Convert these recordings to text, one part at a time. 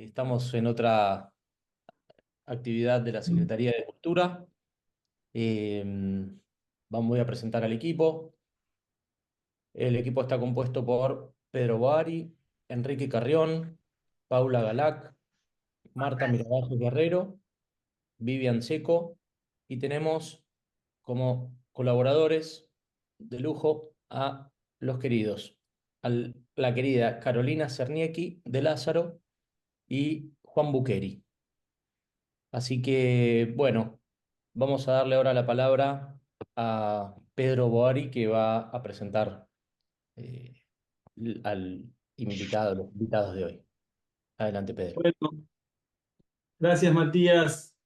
Estamos en otra actividad de la Secretaría de Cultura. Eh, Voy a presentar al equipo. El equipo está compuesto por Pedro Boari, Enrique Carrión, Paula Galac, Marta Mirabajos Guerrero, Vivian Seco, y tenemos como colaboradores de lujo a los queridos, la querida Carolina Cerniecki de Lázaro y Juan Buqueri. Así que, bueno, vamos a darle ahora la palabra a Pedro Boari, que va a presentar eh, al invitado, los invitados de hoy. Adelante, Pedro. Bueno, gracias Matías.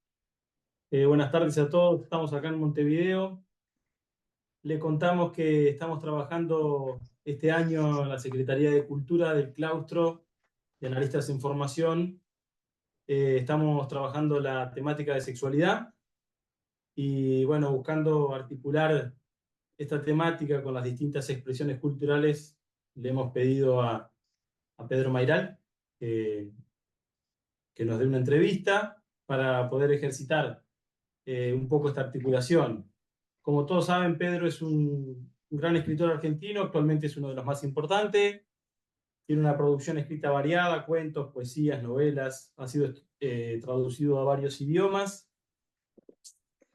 Buenas tardes a todos. Estamos acá en Montevideo. Le contamos que estamos trabajando este año en la Secretaría de Cultura del Claustro de Analistas en Formación. Estamos trabajando la temática de sexualidad y bueno, buscando articular esta temática con las distintas expresiones culturales. Le hemos pedido a Pedro Mayral que nos dé una entrevista para poder ejercitar un poco esta articulación. Como todos saben, Pedro es un gran escritor argentino, actualmente es uno de los más importantes, tiene una producción escrita variada, cuentos, poesías, novelas, ha sido traducido a varios idiomas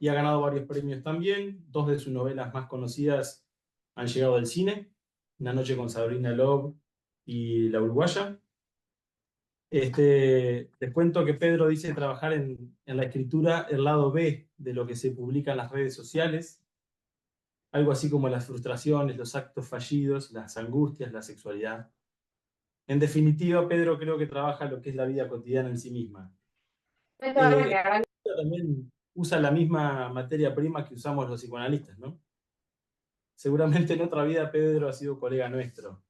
y ha ganado varios premios también. Dos de sus novelas más conocidas han llegado al cine, Una noche con Sabrina Love y La Uruguaya. Les cuento que Pedro dice trabajar en la escritura el lado B de lo que se publica en las redes sociales, algo así como las frustraciones, los actos fallidos, las angustias, la sexualidad. En definitiva, Pedro creo que trabaja lo que es la vida cotidiana en sí misma. También usa la misma materia prima que usamos los psicoanalistas, ¿no? Seguramente en otra vida Pedro ha sido colega nuestro.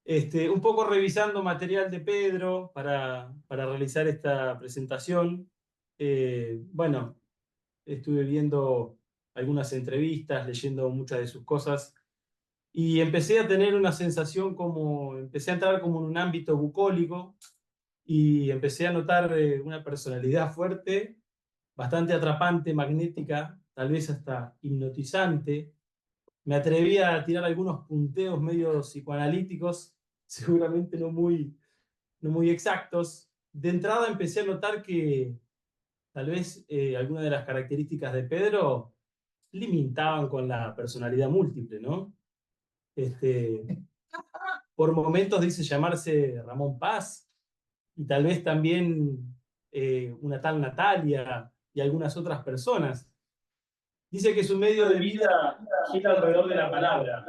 Un poco revisando material de Pedro para realizar esta presentación. Bueno, estuve viendo algunas entrevistas, leyendo muchas de sus cosas, y empecé a tener una sensación empecé a entrar como en un ámbito bucólico, y empecé a notar una personalidad fuerte, bastante atrapante, magnética, tal vez hasta hipnotizante. Me atreví a tirar algunos punteos medio psicoanalíticos, seguramente no muy exactos. De entrada empecé a notar que tal vez algunas de las características de Pedro limitaban con la personalidad múltiple, ¿no? Por momentos dice llamarse Ramón Paz, y tal vez también una tal Natalia y algunas otras personas. Dice que su medio de vida gira alrededor de la palabra.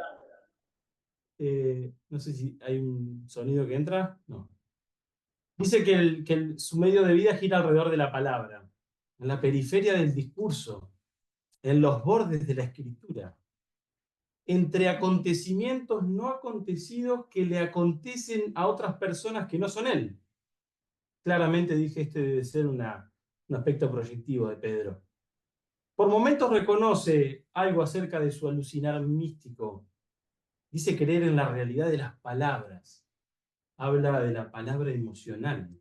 No sé si hay un sonido que entra. No. Dice que su medio de vida gira alrededor de la palabra, en la periferia del discurso, en los bordes de la escritura, entre acontecimientos no acontecidos que le acontecen a otras personas que no son él. Claramente dije, este debe ser un aspecto proyectivo de Pedro. Por momentos reconoce algo acerca de su alucinar místico. Dice creer en la realidad de las palabras. Habla de la palabra emocional.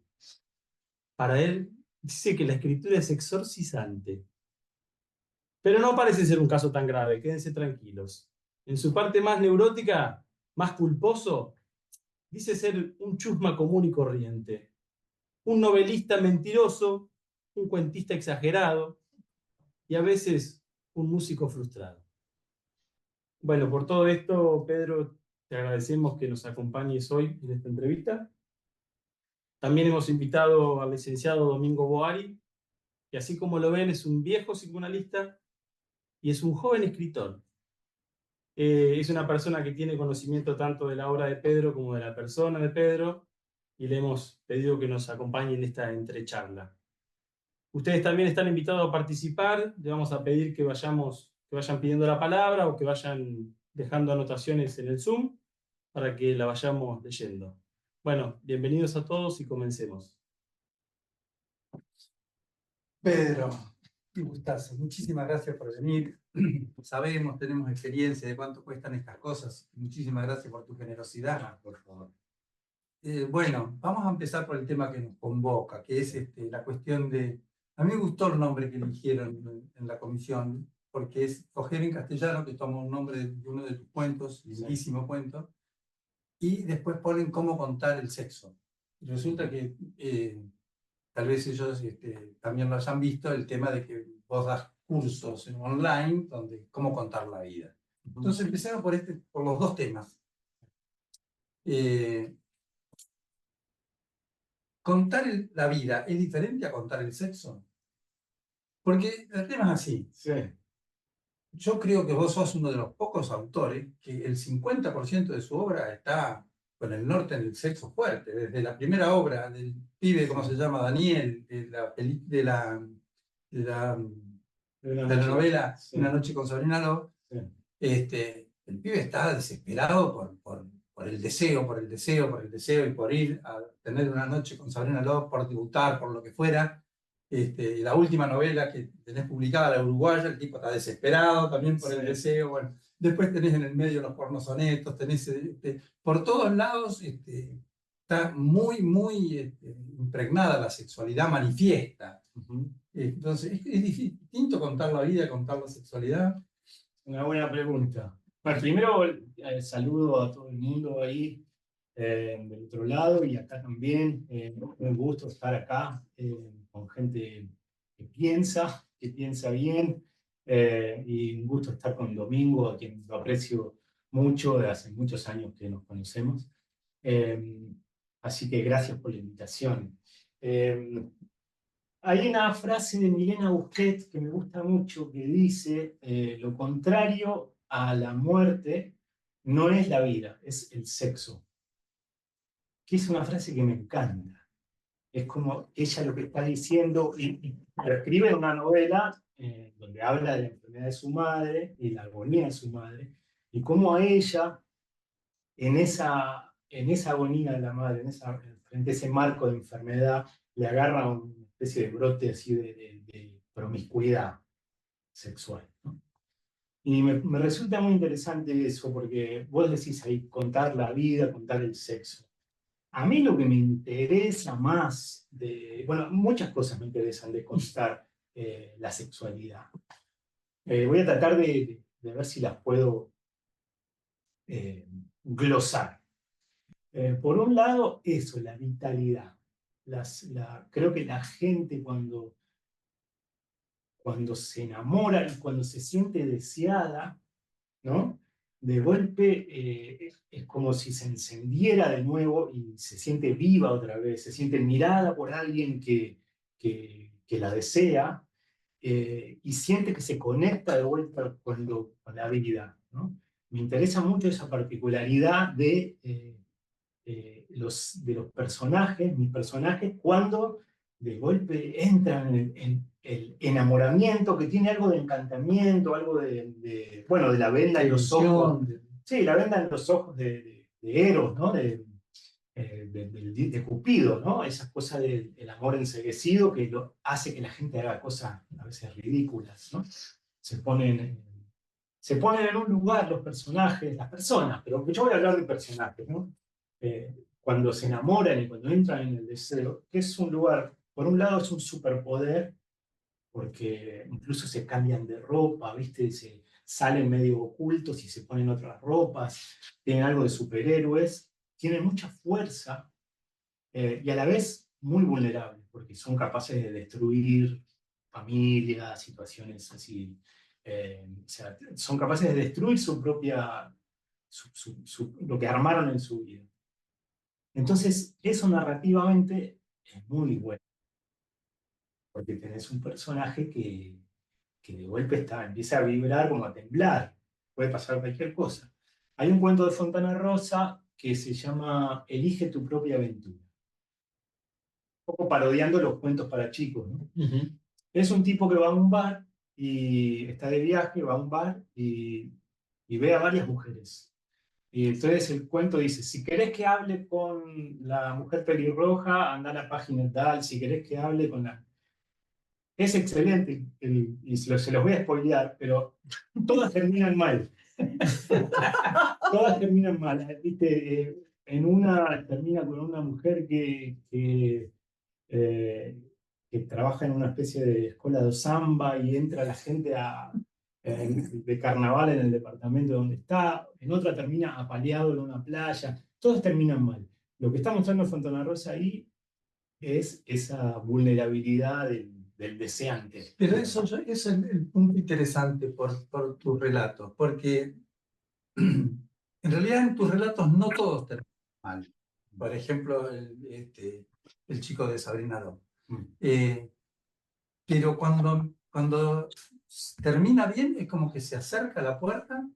Para él, dice que la escritura es exorcizante. Pero no parece ser un caso tan grave, quédense tranquilos. En su parte más neurótica, más culposo, dice ser un chusma común y corriente. Un novelista mentiroso, un cuentista exagerado y a veces un músico frustrado. Bueno, por todo esto, Pedro, te agradecemos que nos acompañes hoy en esta entrevista. También hemos invitado al licenciado Domingo Boari, que así como lo ven es un viejo psicoanalista y es un joven escritor. Es una persona que tiene conocimiento tanto de la obra de Pedro como de la persona de Pedro, y le hemos pedido que nos acompañe en esta entrecharla. Ustedes también están invitados a participar. Le vamos a pedir que vayan pidiendo la palabra o que vayan dejando anotaciones en el Zoom para que la vayamos leyendo. Bueno, bienvenidos a todos y comencemos. Pedro, qué gustazo. Muchísimas gracias por venir. Sabemos, tenemos experiencia de cuánto cuestan estas cosas. Muchísimas gracias por tu generosidad. Por favor. Bueno, vamos a empezar por el tema que nos convoca, que es la cuestión de... A mí me gustó el nombre que eligieron en la comisión, porque es Coger en Castellano, que toma un nombre de uno de tus cuentos, lindísimo cuento, y después ponen cómo contar el sexo. Y resulta que tal vez ellos también lo hayan visto, el tema de que vos das cursos en online donde cómo contar la vida. Entonces empecemos por los dos temas. ¿Contar la vida es diferente a contar el sexo? Porque el tema es así. Sí. Yo creo que vos sos uno de los pocos autores que el 50% de su obra está con el norte en el sexo fuerte. Desde la primera obra del pibe, ¿cómo se llama? Daniel, de la novela Una noche con Sabrina Love. El pibe está desesperado por el deseo, por el deseo, por el deseo y por ir a tener una noche con Sabrina Love, por debutar, por lo que fuera. La última novela que tenés publicada, La Uruguaya, el tipo está desesperado también por el deseo. Bueno, después tenés en el medio los pornosonetos, tenés por todos lados está muy, muy impregnada la sexualidad manifiesta. Entonces, ¿es distinto contar la vida, contar la sexualidad? Una buena pregunta. Bueno, primero saludo a todo el mundo ahí del otro lado y acá también. Un gusto estar acá con gente que piensa bien, y un gusto estar con Domingo, a quien lo aprecio mucho, de hace muchos años que nos conocemos. Así que gracias por la invitación. Hay una frase de Milena Busquets que me gusta mucho que dice, lo contrario a la muerte no es la vida, es el sexo. Que es una frase que me encanta. Es como ella lo que está diciendo, y lo escribe en una novela donde habla de la enfermedad de su madre y la agonía de su madre, y cómo a ella, en esa agonía de la madre, frente a ese marco de enfermedad, le agarra una especie de brote así de promiscuidad sexual, ¿no? Y me resulta muy interesante eso, porque vos decís ahí contar la vida, contar el sexo. A mí lo que me interesa más bueno, muchas cosas me interesan de contar la sexualidad. Voy a tratar de ver si las puedo glosar. Por un lado, eso, la vitalidad. Creo que la gente cuando se enamora y cuando se siente deseada, ¿no? De golpe es como si se encendiera de nuevo y se siente viva otra vez, se siente mirada por alguien que la desea, y siente que se conecta de vuelta con la vida, ¿no? Me interesa mucho esa particularidad de los personajes, mis personajes, cuando de golpe entran en el enamoramiento, que tiene algo de encantamiento, algo bueno, de la venda en los ojos. Sí, la venda en los ojos de Eros, ¿no? De Cupido, ¿no? Esa cosa del amor enceguecido que hace que la gente haga cosas a veces ridículas, ¿no? Se ponen en un lugar los personajes, las personas, pero yo voy a hablar de personajes, ¿no? Cuando se enamoran y cuando entran en el deseo, que es un lugar, por un lado es un superpoder, porque incluso se cambian de ropa, ¿viste? Se salen medio ocultos y se ponen otras ropas, tienen algo de superhéroes, tienen mucha fuerza, y a la vez muy vulnerables, porque son capaces de destruir familias, situaciones así. O sea, son capaces de destruir su propia, lo que armaron en su vida. Entonces, eso narrativamente es muy bueno, porque tenés un personaje que de golpe empieza a vibrar, como a temblar, puede pasar cualquier cosa. Hay un cuento de Fontana Rosa que se llama Elige tu propia aventura, un poco parodiando los cuentos para chicos, ¿no? Es un tipo que va a un bar y está de viaje, va a un bar y ve a varias mujeres. Y entonces el cuento dice, si querés que hable con la mujer pelirroja, anda a la página tal, si querés que hable con la... Es excelente, y se los voy a spoilear, pero todas terminan mal. Todas terminan mal. ¿Viste? en una termina con una mujer que trabaja en una especie de escuela de samba y entra la gente de carnaval en el departamento donde está. En otra termina apaleado en una playa. Todas terminan mal. Lo que está mostrando Fontana Rosa ahí es esa vulnerabilidad del deseante. Pero eso es el punto interesante por tus relatos, porque en realidad en tus relatos no todos terminan mal. Por ejemplo, el chico de Sabrina Dog. Pero cuando termina bien es como que se acerca a la puerta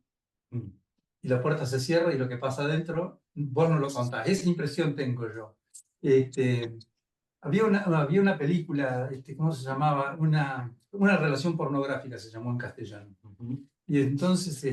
y la puerta se cierra y lo que pasa adentro, vos no lo contás. Esa impresión tengo yo. Había una película, ¿cómo se llamaba? Una relación pornográfica se llamó en castellano. Y entonces,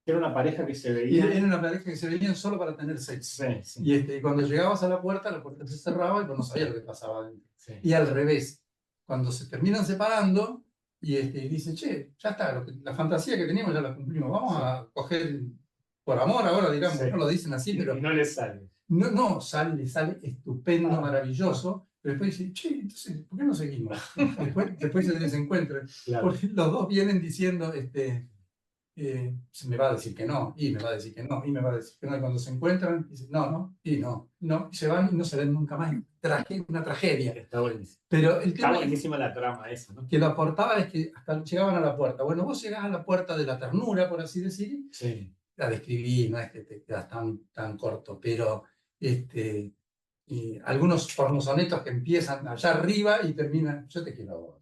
era una pareja que se y veía. era una pareja que se veían solo para tener sexo. Sí, sí. Y cuando llegabas a la puerta se cerraba y vos no sabías lo que pasaba adentro. Sí. Y al revés, cuando se terminan separando y dicen, che, ya está, la fantasía que teníamos ya la cumplimos, vamos a coger por amor ahora, digamos, Sí. no lo dicen así, pero Y no le sale. no, sale estupendo, maravilloso, pero después dice, che, entonces, ¿por qué no seguimos? después se desencuentran, Claro. porque los dos vienen diciendo, se me va a decir que no, y me va a decir que no, y me va a decir que no, y cuando se encuentran, dicen, no, y se van y no se ven nunca más. Una tragedia. Está buenísimo. Pero el tema Está buenísima la trama esa, ¿no? que lo aportaba es que hasta llegaban a la puerta. Bueno, vos llegás a la puerta de la ternura, por así decir, Sí. la describí, no es que te quedas tan corto, pero y algunos pornosonetos que empiezan allá arriba y terminan, yo te quiero a vos.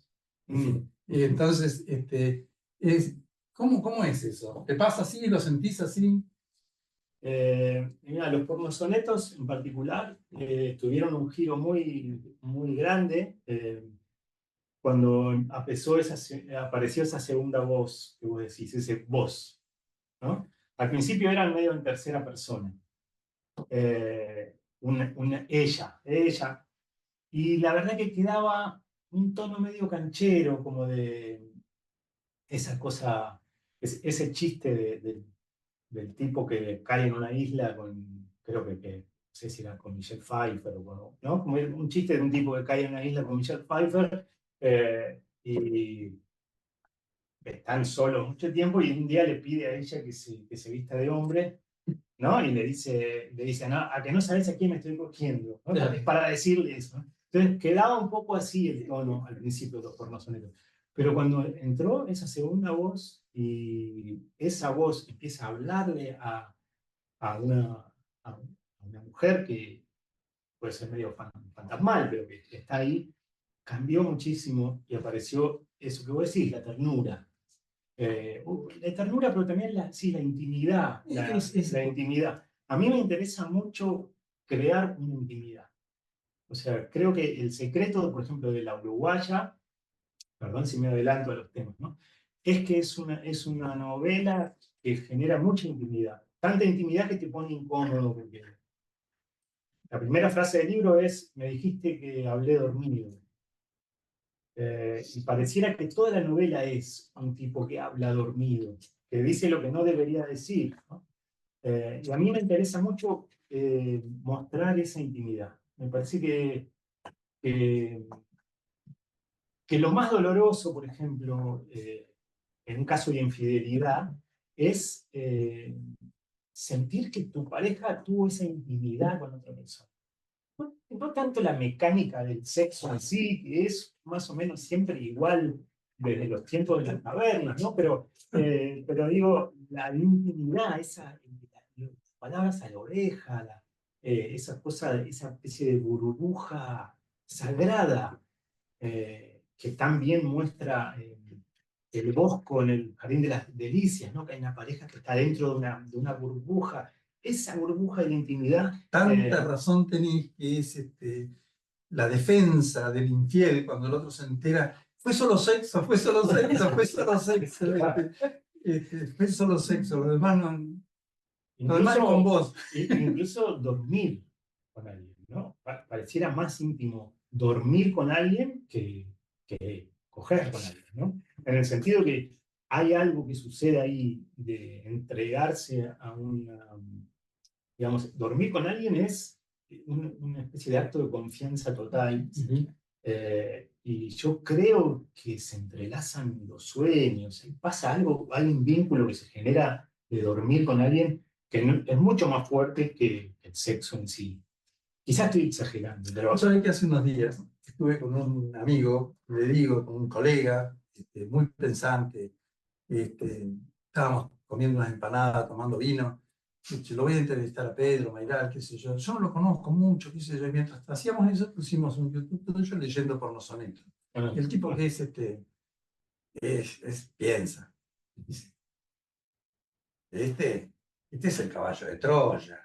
En fin. Y entonces, ¿cómo es eso? ¿Te pasa así? ¿Lo sentís así? Mira, los pornosonetos en particular tuvieron un giro muy grande cuando apareció esa segunda voz que vos decís, ese voz, ¿no? Al principio eran medio en tercera persona. Ella. Y la verdad que quedaba un tono medio canchero, como de esa cosa, ese chiste del tipo que cae en una isla creo que no sé si era con Michelle Pfeiffer, ¿no? Como un chiste de un tipo que cae en una isla con Michelle Pfeiffer y están solos mucho tiempo y un día le pide a ella que se vista de hombre, ¿no? Y le dice no, a que no sabes a quién me estoy cogiendo, ¿no? Claro. Es para decirle eso, ¿no? Entonces quedaba un poco así el tono al principio de los pornosonetos. Pero cuando entró esa segunda voz y esa voz empieza a hablarle a una mujer que puede ser medio fantasmal, pero que está ahí, cambió muchísimo y apareció eso que vos decís, la ternura. La ternura, pero también la intimidad. La intimidad. A mí me interesa mucho crear una intimidad. O sea, creo que el secreto, por ejemplo, de la uruguaya, perdón si me adelanto a los temas, ¿no? Es que es una novela que genera mucha intimidad. Tanta intimidad que te pone incómodo. Porque la primera frase del libro es, me dijiste que hablé dormido. Y pareciera que toda la novela es un tipo que habla dormido, que dice lo que no debería decir, ¿no? Y a mí me interesa mucho mostrar esa intimidad. Me parece que, que lo más doloroso, por ejemplo, en un caso de infidelidad, es sentir que tu pareja tuvo esa intimidad con otra persona. No tanto la mecánica del sexo en sí, que es más o menos siempre igual desde los tiempos de las cavernas, ¿no? Pero digo, la intimidad, las palabras a la oreja, esa cosa, esa especie de burbuja sagrada que tan bien muestra el Bosco en el Jardín de las Delicias, ¿no? Que hay una pareja que está dentro de una burbuja. Esa burbuja de intimidad. Tanta razón tenés que es la defensa del infiel cuando el otro se entera. Fue solo sexo, fue solo sexo, fue solo sexo. Fue solo sexo, lo demás no. Lo demás es con vos. Incluso dormir con alguien, ¿no? Pareciera más íntimo dormir con alguien que coger con alguien, ¿no? En el sentido que hay algo que sucede ahí de entregarse a una, digamos, dormir con alguien es una especie de acto de confianza total. Y yo creo que se entrelazan los sueños, y pasa algo, hay un vínculo que se genera de dormir con alguien que es mucho más fuerte que el sexo en sí. Quizás estoy exagerando, pero... Vos sabés que hace unos días estuve con un amigo, le digo, con un colega, muy pensante, estábamos comiendo unas empanadas, tomando vino, lo voy a entrevistar a Pedro, Mairal, qué sé yo no lo conozco mucho, qué sé yo, y mientras hacíamos eso pusimos un YouTube todo yo leyendo pornosonetos. Y el tipo que piensa, dice, este es el caballo de Troya.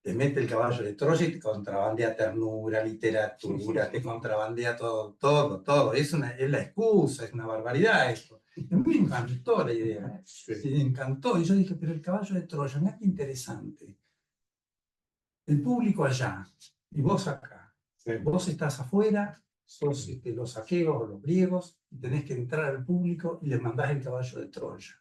Te mete el caballo de Troya y te contrabandea ternura, literatura, te contrabandea todo. Es la excusa, es una barbaridad esto. A mí me encantó la idea, me encantó. Y yo dije, pero el caballo de Troya, mira qué interesante. El público allá y vos acá. Vos estás afuera, sos los aqueos o los griegos, y tenés que entrar al público y les mandás el caballo de Troya.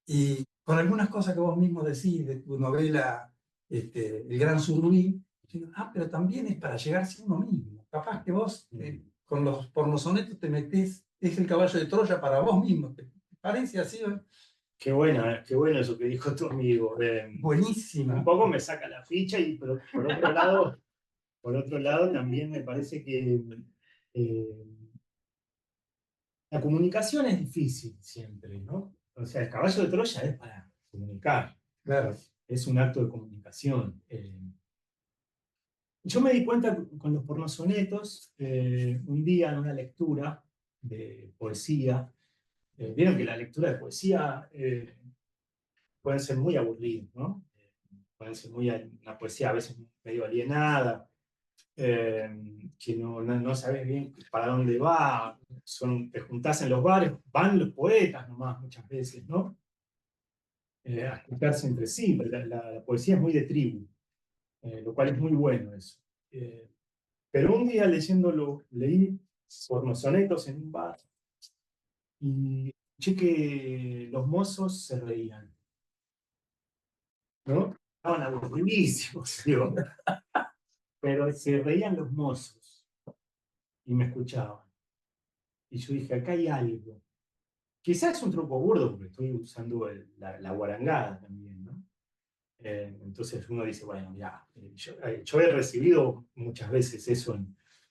Y con algunas cosas que vos mismo decís de tu novela El Gran Surubí, pero también es para llegarse a uno mismo. Capaz que vos con los pornosonetos te metés, es el caballo de Troya para vos mismo. ¿Te parece así? Qué bueno eso que dijo tu amigo. Buenísima. Un poco me saca la ficha, pero por otro lado también me parece que la comunicación es difícil siempre, ¿no? O sea, el caballo de Troya es para comunicar. Claro. Es un acto de comunicación. Yo me di cuenta con los pornosonetos, un día en una lectura de poesía, vieron que la lectura de poesía puede ser muy aburrida, ¿no? Puede ser una poesía a veces medio alienada, que no sabes bien para dónde va, te juntás en los bares, van los poetas nomás muchas veces, ¿no? A escucharse entre sí, pero la poesía es muy de tribu, lo cual es muy bueno eso. Pero un día leí pornosonetos en un bar y escuché que los mozos se reían, ¿no? Estaban aburridísimos, digo, pero se reían los mozos y me escuchaban. Y yo dije, acá hay algo. Quizás es un truco burdo porque estoy usando la guarangada también, ¿no? Entonces uno dice, bueno, ya, yo he recibido muchas veces eso.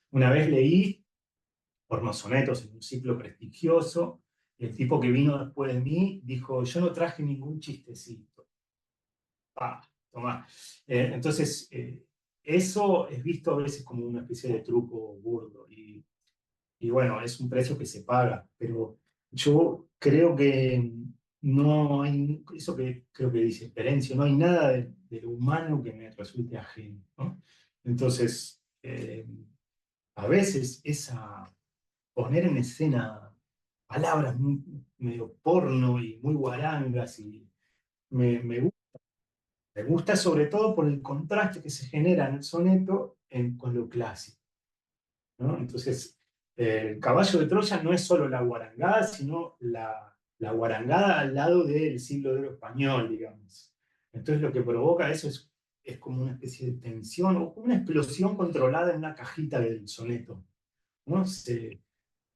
Una vez leí pornosonetos en un ciclo prestigioso, y el tipo que vino después de mí dijo, yo no traje ningún chistecito. Tomá. Entonces, eso es visto a veces como una especie de truco burdo, y bueno, es un precio que se paga, pero yo creo que no hay, eso que creo que dice Perencio, no hay nada de lo humano que me resulte ajeno, ¿no? Entonces, a veces poner en escena palabras medio porno y muy guarangas, y me gusta. Me gusta sobre todo por el contraste que se genera en el soneto con lo clásico, ¿no? Entonces, el caballo de Troya no es solo la guarangada, sino la guarangada al lado del siglo de oro español, digamos. Entonces, lo que provoca eso es como una especie de tensión o una explosión controlada en una cajita del soneto, ¿no?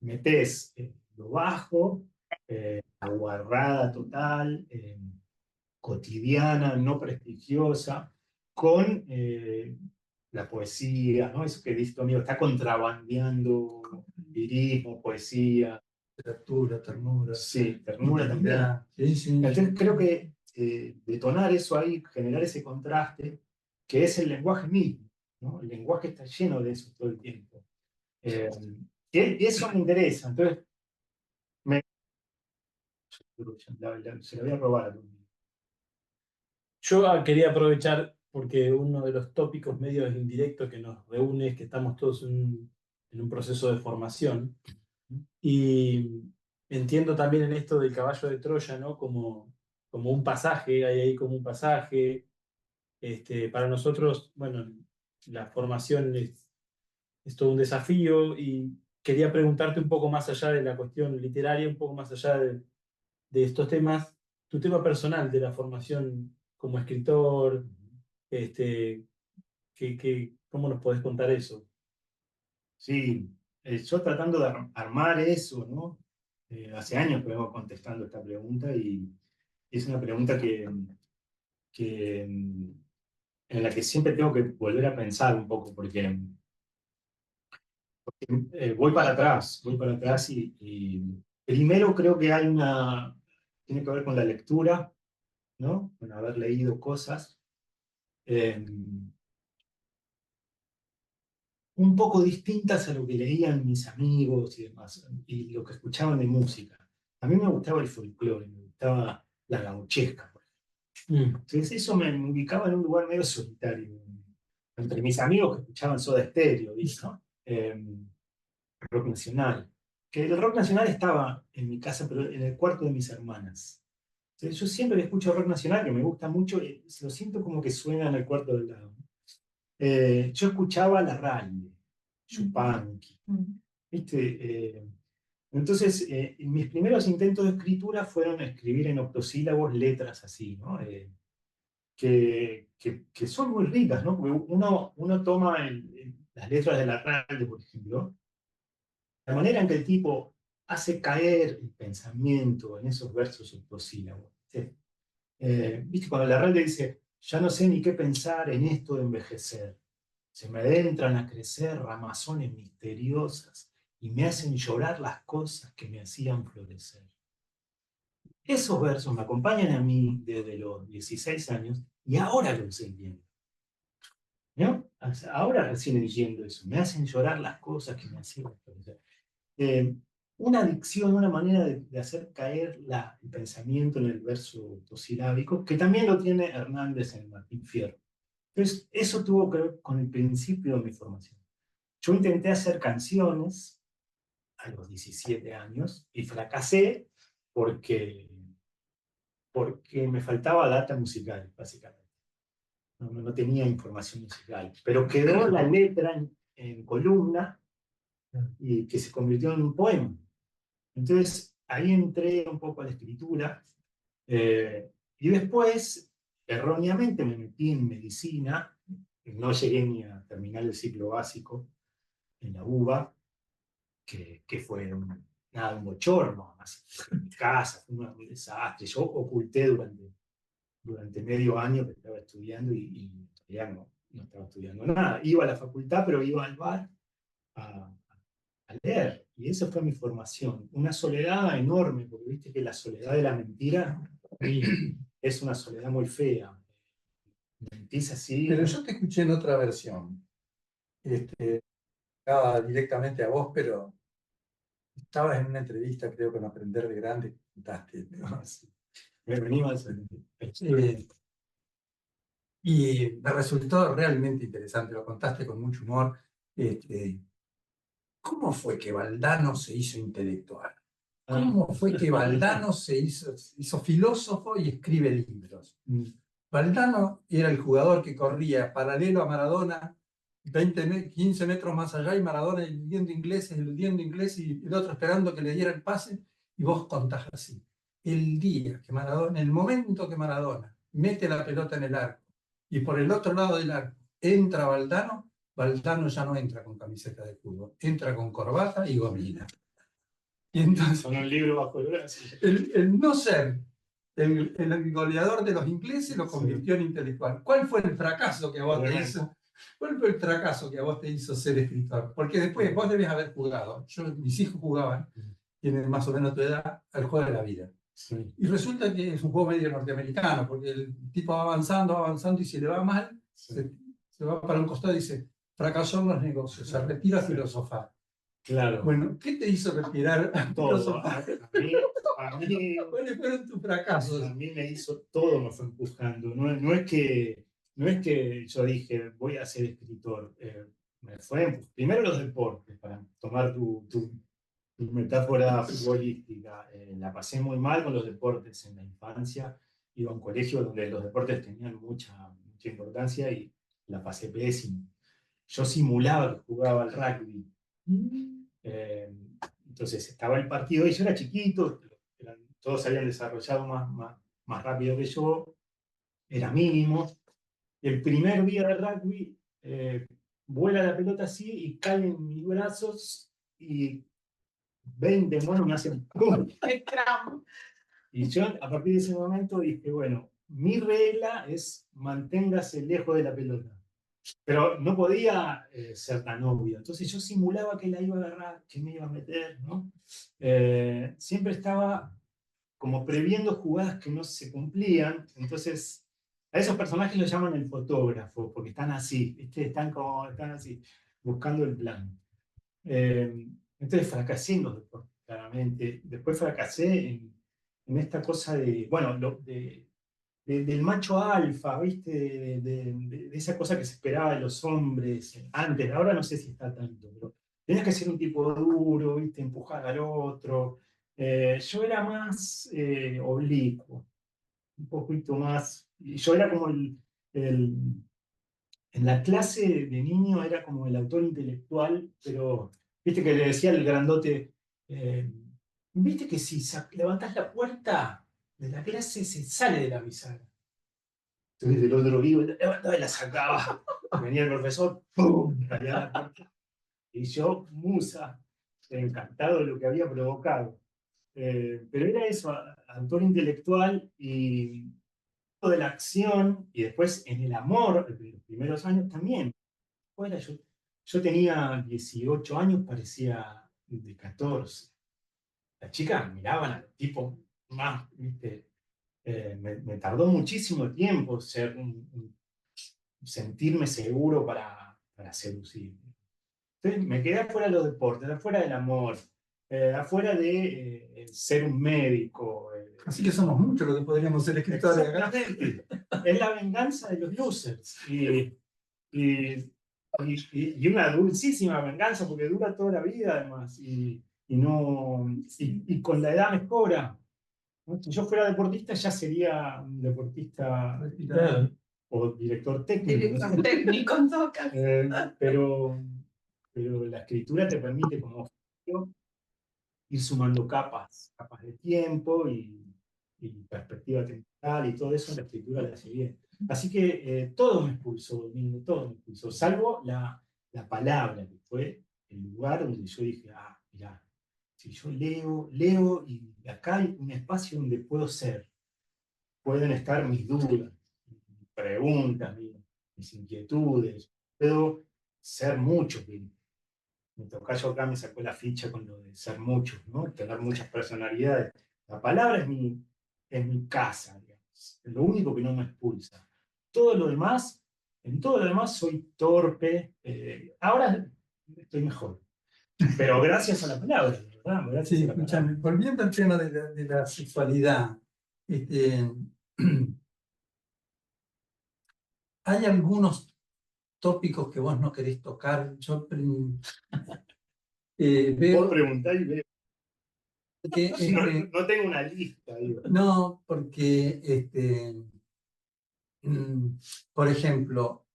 Metes lo bajo, la guarrada total, cotidiana, no prestigiosa, con la poesía, ¿no? Eso que dice tu amigo, está contrabandeando lirismo, poesía. Literatura, ternura. Sí, ternura también. Sí, sí. Entonces creo que detonar eso ahí, generar ese contraste, que es el lenguaje mismo, ¿no? El lenguaje está lleno de eso todo el tiempo. Y eso me interesa. Entonces, se lo voy a robar a tu amigo. Yo quería aprovechar porque uno de los tópicos medios indirectos que nos reúne es que estamos todos en un proceso de formación, y entiendo también en esto del caballo de Troya, ¿no? Como un pasaje, hay ahí como un pasaje. Para nosotros, bueno, la formación es todo un desafío, y quería preguntarte un poco más allá de la cuestión literaria, un poco más allá de estos temas, tu tema personal de la formación como escritor, ¿cómo nos podés contar eso? Sí, yo tratando de armar eso, ¿no? Hace años que vengo contestando esta pregunta y es una pregunta en la que siempre tengo que volver a pensar un poco, porque voy para atrás y primero creo que tiene que ver con la lectura, ¿no? Con haber leído cosas eh, un poco distintas a lo que leían mis amigos y demás, y lo que escuchaban de música. A mí me gustaba el folclore, me gustaba la gauchesca, por ejemplo. Entonces eso me ubicaba en un lugar medio solitario, entre mis amigos que escuchaban Soda Stereo, ¿viste? ¿No? Rock nacional. Que el rock nacional estaba en mi casa, pero en el cuarto de mis hermanas. Entonces, yo siempre que escucho rock nacional, que me gusta mucho, lo siento como que suena en el cuarto del lado. Yo escuchaba la Ralde, Yupanqui, ¿viste? Entonces, mis primeros intentos de escritura fueron escribir en octosílabos letras así, ¿no? Que son muy ricas, ¿no? Porque uno toma las letras de la Ralde, por ejemplo, la manera en que el tipo hace caer el pensamiento en esos versos octosílabos. ¿Sí? ¿Viste? Cuando la Ralde dice, ya no sé ni qué pensar en esto de envejecer. Se me adentran a crecer ramazones misteriosas y me hacen llorar las cosas que me hacían florecer. Esos versos me acompañan a mí desde los 16 años y ahora los entiendo. ¿No? Ahora recién entiendo eso. Me hacen llorar las cosas que me hacían florecer. Una dicción, una manera de hacer caer el pensamiento en el verso octosilábico, que también lo tiene Hernández en Martín Fierro. Entonces, eso tuvo que ver con el principio de mi formación. Yo intenté hacer canciones a los 17 años y fracasé porque, porque me faltaba data musical, básicamente. No tenía información musical. Pero quedó la letra en columna y que se convirtió en un poema. Entonces, ahí entré un poco a la escritura y después, erróneamente, me metí en medicina. No llegué ni a terminar el ciclo básico en la UBA, que fue nada, un bochorno, así, en mi casa, fue un desastre. Yo oculté durante medio año que estaba estudiando y todavía no estaba estudiando nada. Iba a la facultad, pero iba al bar a, a leer. Y esa fue mi formación. Una soledad enorme, porque viste que la soledad de la mentira es una soledad muy fea. Mentís así. Pero yo te escuché en otra versión, directamente a vos, pero estabas en una entrevista, creo, con Aprender de Grande, que contaste, ¿no? Me venimos y me resultó realmente interesante, lo contaste con mucho humor. ¿Cómo fue que Valdano se hizo intelectual? ¿Cómo fue que Valdano se hizo filósofo y escribe libros? Valdano era el jugador que corría paralelo a Maradona, 15 metros más allá, y Maradona eludiendo inglés, y el otro esperando que le diera el pase, y vos contás así. El momento que Maradona mete la pelota en el arco, y por el otro lado del arco entra Valdano, Valdano ya no entra con camiseta de fútbol, entra con corbata y gomina. Y entonces, con un libro bajo el brazo. el no ser el goleador de los ingleses lo convirtió en intelectual. ¿Cuál fue el fracaso que a vos te hizo? ¿Cuál fue el fracaso que a vos te hizo ser escritor? Porque después vos debes haber jugado. Mis hijos jugaban, tienen más o menos tu edad, al juego de la vida. Sí. Y resulta que es un juego medio norteamericano, porque el tipo va avanzando, y si le va mal, se va para un costado y dice, fracasó en los negocios, se retira a filosofar. Claro. Bueno, ¿qué te hizo retirar a Todo. filosofar? ¿Cuáles fueron tus fracasos? A mí me hizo todo, me fue empujando. No es que yo dije, voy a ser escritor. Me fue primero los deportes, para tomar tu metáfora futbolística. La pasé muy mal con los deportes en la infancia. Iba a un colegio donde los deportes tenían mucha importancia y la pasé pésimo. Yo simulaba que jugaba al rugby. Entonces estaba el partido y yo era chiquito, todos se habían desarrollado más rápido que yo, era mínimo. El primer día de rugby, vuela la pelota así y cae en mis brazos y 20 monos me hacen ¡pum! Y yo a partir de ese momento dije, bueno, mi regla es manténgase lejos de la pelota. Pero no podía ser tan obvio. Entonces yo simulaba que la iba a agarrar, que me iba a meter, ¿no? Siempre estaba como previendo jugadas que no se cumplían. Entonces a esos personajes los llaman el fotógrafo, porque están así, ¿viste? Están así, buscando el plan. Entonces fracasé en los deportes, claramente. Después fracasé en esta cosa de, bueno, del macho alfa, ¿viste? De esa cosa que se esperaba de los hombres antes. Ahora no sé si está tanto, pero tenías que ser un tipo duro, ¿viste? Empujar al otro. Yo era más oblicuo, un poquito más. Y yo era como en la clase de niño era como el autor intelectual, pero viste que le decía el grandote, viste que si levantás la puerta de la clase se sale de la pizarra. Entonces el otro vivo levantaba y la sacaba. Venía el profesor, ¡pum! Caía la puerta. Y yo, musa, encantado de lo que había provocado. Pero era eso, autor intelectual y de la acción, y después en el amor, en los primeros años también. Bueno, yo tenía 18 años, parecía de 14. Las chicas miraban al tipo más, ¿viste? Me tardó muchísimo tiempo sentirme seguro para seducir. Entonces me quedé afuera de los deportes, afuera del amor, afuera de ser un médico. Así que somos muchos los que podríamos ser escritores acá. Exactamente. Es la venganza de los losers. Y una dulcísima venganza, porque dura toda la vida además. Y con la edad mejora. ¿No? Si yo fuera deportista, ya sería un deportista o director técnico. Director técnico en todo caso. Pero la escritura te permite como ir sumando capas de tiempo y perspectiva temporal y todo eso la escritura la hace bien. Así que todo me expulsó, Domingo, todo me expulsó, salvo la palabra, que fue el lugar donde yo dije, mirá, si yo leo y acá hay un espacio donde puedo ser, pueden estar mis dudas, mis preguntas, mis inquietudes, puedo ser mucho. Mi tocayo acá me sacó la ficha con lo de ser muchos, ¿no? Tener muchas personalidades. La palabra es mi casa, digamos. Es lo único que no me expulsa. Todo lo demás, en todo lo demás soy torpe. Ahora estoy mejor. Pero gracias a la palabra, ¿verdad? Gracias Sí, a la palabra. escúchame, volviendo al tema de la sexualidad, hay algunos tópicos que vos no querés tocar. Yo veo Puedo preguntar y veo. que No tengo una lista, digo. no, porque por ejemplo,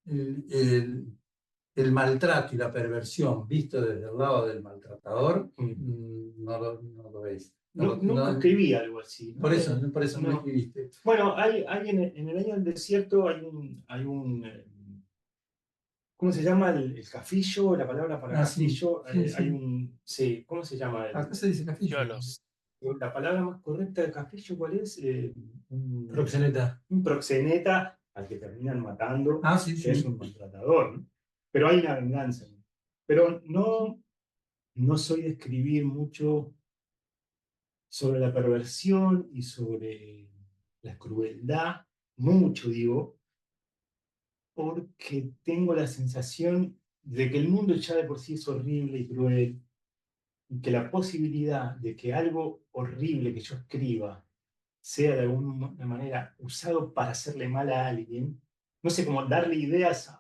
el maltrato y la perversión visto desde el lado del maltratador, no lo ves. Nunca escribí algo así, ¿no? Por eso no No. escribiste. Bueno, hay en el año del desierto hay un ¿cómo se llama el cafillo? La palabra para cafillo. Sí, sí. Hay un, sí, ¿cómo se llama? Acá se dice cafillo. La palabra más correcta de cafillo, ¿cuál es? Proxeneta. Un proxeneta al que terminan matando, Sí, que es un maltratador, ¿no? Pero hay una venganza. Pero no soy de escribir mucho sobre la perversión y sobre la crueldad, mucho digo, porque tengo la sensación de que el mundo ya de por sí es horrible y cruel, y que la posibilidad de que algo horrible que yo escriba sea de alguna manera usado para hacerle mal a alguien, no sé, como darle ideas,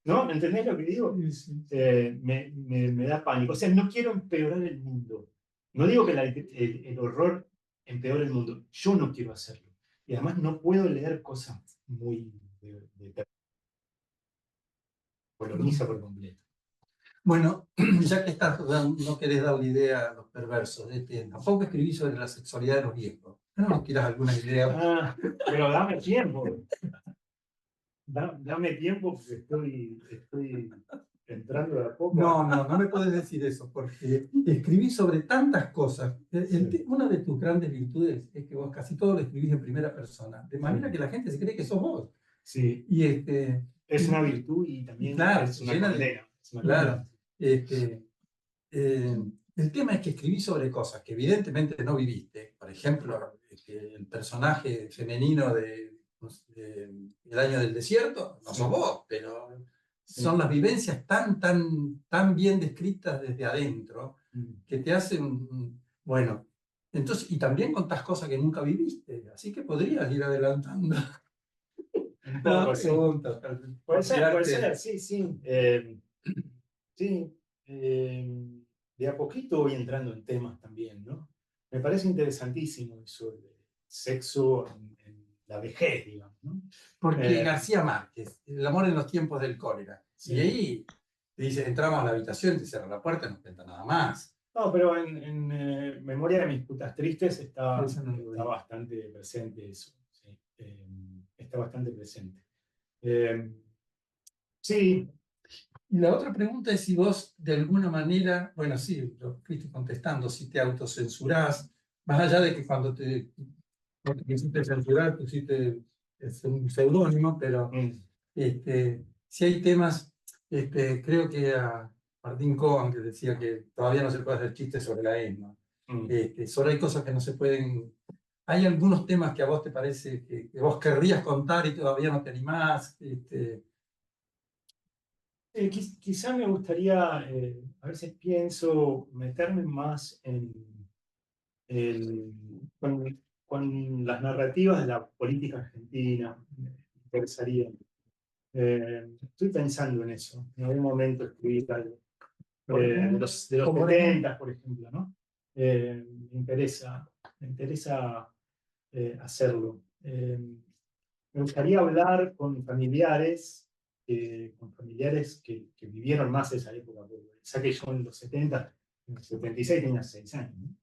¿no? ¿Entendés lo que digo? Sí. Me da pánico. O sea, no quiero empeorar el mundo. No digo que el horror empeore el mundo. Yo no quiero hacerlo. Y además no puedo leer cosas muy coloniza por completo. Bueno, ya que no querés dar la idea a los perversos, tampoco escribí sobre la sexualidad de los viejos. ¿No nos tiras alguna idea? Ah, pero dame tiempo. Dame tiempo porque estoy entrando de a poco. No me puedes decir eso, porque escribí sobre tantas cosas. Una de tus grandes virtudes es que vos casi todo lo escribís en primera persona, de manera que la gente se cree que sos vos. Sí, Y es una virtud y también claro, es una llena de- condena. Es una claro, condena. el tema es que escribí sobre cosas que evidentemente no viviste. Por ejemplo, el personaje femenino no sé, El año del desierto, no sos vos, pero son las vivencias tan bien descritas desde adentro que te hacen, bueno, entonces, y también contás cosas que nunca viviste, así que podrías ir adelantando. Un poco, sí. Preguntas, Puede tirarte. ser, sí, sí. Sí, de a poquito voy entrando en temas también, ¿no? Me parece interesantísimo eso del sexo en la vejez, digamos, ¿no? Porque Eh, García Márquez, El amor en los tiempos del cólera. Sí. Y ahí te dice, entramos a la habitación, te cierra la puerta, no cuenta nada más. No, pero en Memoria de mis putas tristes está Eso no lo vi. bastante presente eso. Sí. Está bastante presente. Eh, sí, Y la otra pregunta es si vos, de alguna manera, bueno, sí, lo fuiste contestando, si te autocensurás, más allá de que cuando te quisiste censurar, pusiste un seudónimo, pero si hay temas, creo que a Martín Cohen, que decía que todavía no se puede hacer chistes sobre la ESMA, solo hay cosas que no se pueden. ¿Hay algunos temas que a vos te parece que vos querrías contar y todavía no te animás? quizá me gustaría, a veces pienso, meterme más con las narrativas de la política argentina. Me interesaría. Estoy pensando en eso. En algún momento escribir algo. De los Como 70, por ejemplo, ¿no? Me interesa hacerlo. Me gustaría hablar con familiares que vivieron más esa época. Ya que yo en los 70, en el 76 tenía 6 años, ¿no?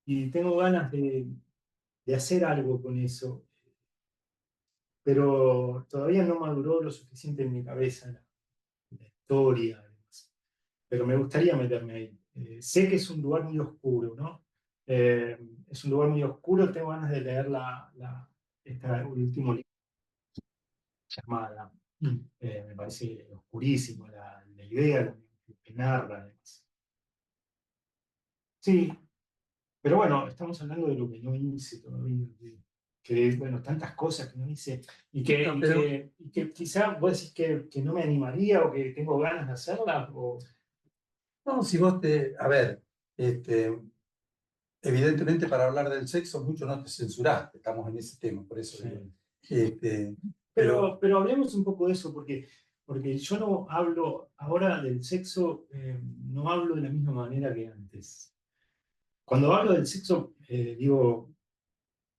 Y tengo ganas de hacer algo con eso, pero todavía no maduró lo suficiente en mi cabeza la historia, además. Pero me gustaría meterme ahí. Sé que es un lugar muy oscuro, ¿no? Es un lugar muy oscuro, tengo ganas de leer este último libro llamada. Me parece oscurísimo la idea, lo que narra, además. Sí, pero bueno, estamos hablando de lo que no hice todavía, que bueno, tantas cosas que no hice, y que quizá vos decís que no me animaría o que tengo ganas de hacerla, o... No, si vos a ver, evidentemente para hablar del sexo mucho no te censuraste, estamos en ese tema, por eso digo. Pero hablemos un poco de eso, porque yo no hablo ahora del sexo, no hablo de la misma manera que antes. Cuando hablo del sexo, digo,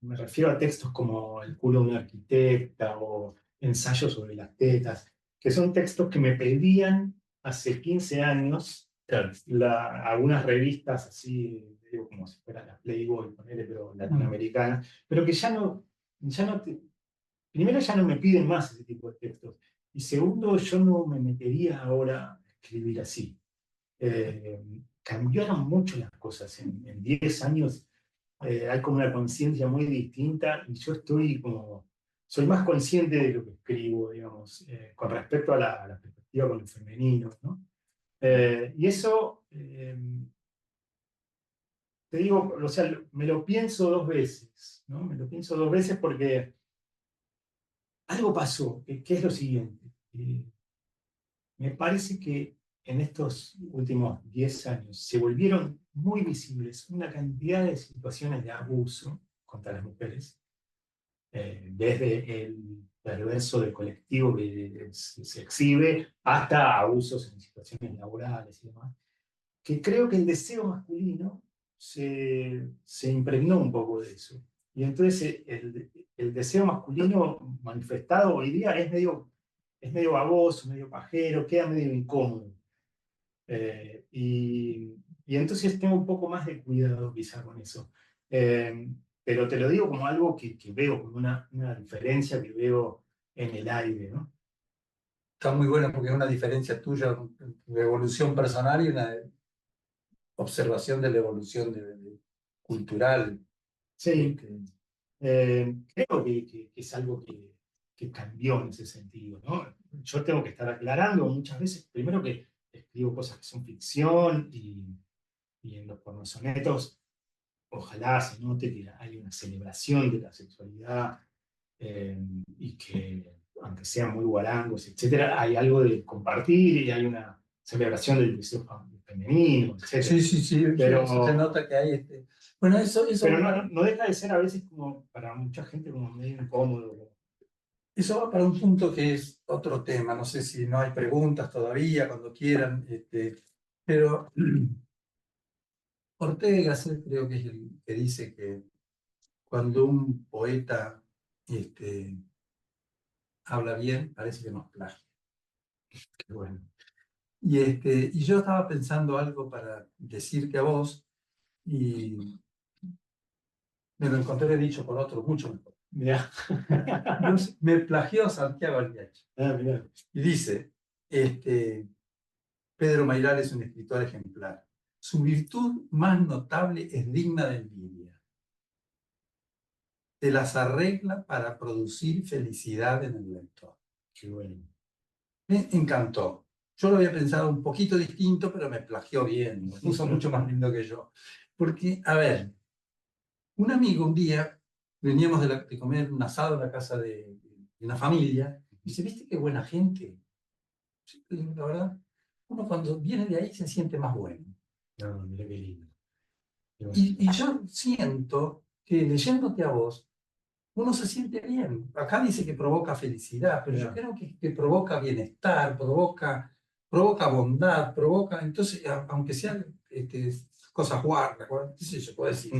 me refiero a textos como El culo de una arquitecta o Ensayos sobre las tetas, que son textos que me pedían hace 15 años algunas revistas así, digo, como si fuera la Playboy, ponele, pero latinoamericana, pero que primero ya no me piden más ese tipo de textos, y segundo, yo no me metería ahora a escribir así. Cambiaron mucho las cosas en 10 años. Hay como una conciencia muy distinta y yo soy más consciente de lo que escribo, digamos, con respecto a la perspectiva con lo femenino, ¿no? Y eso, te digo, o sea, me lo pienso 2 veces, ¿no? Me lo pienso 2 veces porque algo pasó, que es lo siguiente. Me parece que en estos últimos 10 años se volvieron muy visibles una cantidad de situaciones de abuso contra las mujeres, desde el perverso del colectivo que se exhibe hasta abusos en situaciones laborales y demás, que creo que el deseo masculino se impregnó un poco de eso. Y entonces el deseo masculino manifestado hoy día es medio es medio baboso, medio pajero, queda medio incómodo. Y entonces tengo un poco más de cuidado quizá con eso. Pero te lo digo como algo que veo, como una diferencia que veo en el aire, ¿no? Está muy bueno porque es una diferencia tuya, de evolución personal y una observación de la evolución cultural. Sí, creo que es algo que cambió en ese sentido, ¿no? Yo tengo que estar aclarando muchas veces, primero que escribo cosas que son ficción y en los pornosonetos ojalá se note que hay una celebración de la sexualidad y que, aunque sean muy guarangos, etcétera, hay algo de compartir y hay una celebración del deseo femenino, etcétera. Sí, sí, sí, Pero, eso se nota que hay Bueno, pero no deja de ser a veces como para mucha gente como medio incómodo. eso va para un punto que es otro tema. No sé si no hay preguntas todavía, cuando quieran. Pero Ortega y Gasset creo que es el que dice que cuando un poeta habla bien, parece que nos plagia. Qué bueno. Y yo estaba pensando algo para decirte a vos, y me lo encontré dicho por otro mucho mejor. Mirá. Me plagió Santiago Ariache. Mirá. Y dice, Pedro Mairal es un escritor ejemplar. Su virtud más notable es digna de envidia. Se las arregla para producir felicidad en el lector. Qué bueno. Me encantó. Yo lo había pensado un poquito distinto, pero me plagió bien, lo puso mucho más lindo que yo. Porque, a ver, un amigo un día, veníamos de comer un asado en la casa de una familia, y dice, ¿viste qué buena gente? Sí, la verdad, uno cuando viene de ahí se siente más bueno. No, mira qué lindo. Y yo siento que leyéndote a vos, uno se siente bien. Acá dice que provoca felicidad, pero yo creo que provoca bienestar, provoca bondad, entonces, aunque sean cosas guardas, qué sé yo, puedo decir.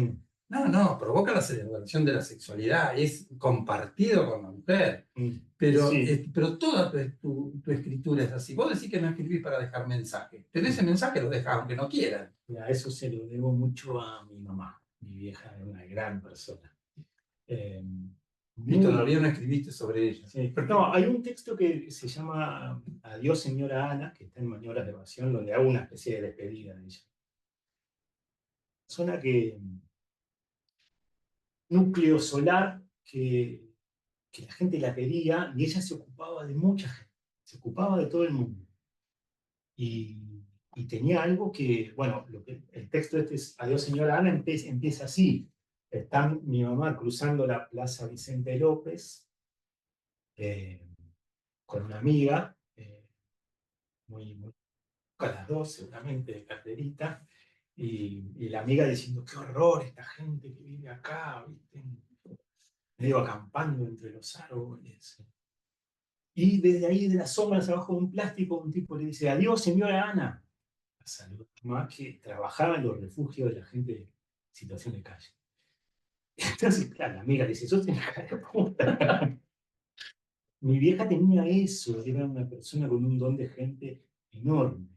No, provoca la celebración de la sexualidad, es compartido con la mujer. Pero, Sí. pero toda tu escritura es así. Vos decís que no escribís para dejar mensaje, pero ese mensaje lo dejas aunque no quieran. Mira, eso se lo debo mucho a mi mamá. Mi vieja es una gran persona. Y todavía no escribiste sobre ella. Sí. No, hay un texto que se llama Adiós, señora Ana, que está en Maniobras de Evasión, donde hago una especie de despedida de ella. Persona que, núcleo solar, que la gente la quería y ella se ocupaba de mucha gente, se ocupaba de todo el mundo. Y tenía algo que, bueno, el texto este es Adiós, señora Ana, empieza así. Está mi mamá cruzando la Plaza Vicente López con una amiga, muy a las dos seguramente, de carterita, y la amiga diciendo, qué horror esta gente que vive acá, ¿viste? Medio acampando entre los árboles. Y desde ahí, de las sombras, abajo de un plástico, un tipo le dice, adiós, señora Ana. La saludó más que trabajaba en los refugios de la gente en situación de calle. Entonces, claro, la amiga le dice, sos una cara de puta. Mi vieja tenía eso, era una persona con un don de gente enorme.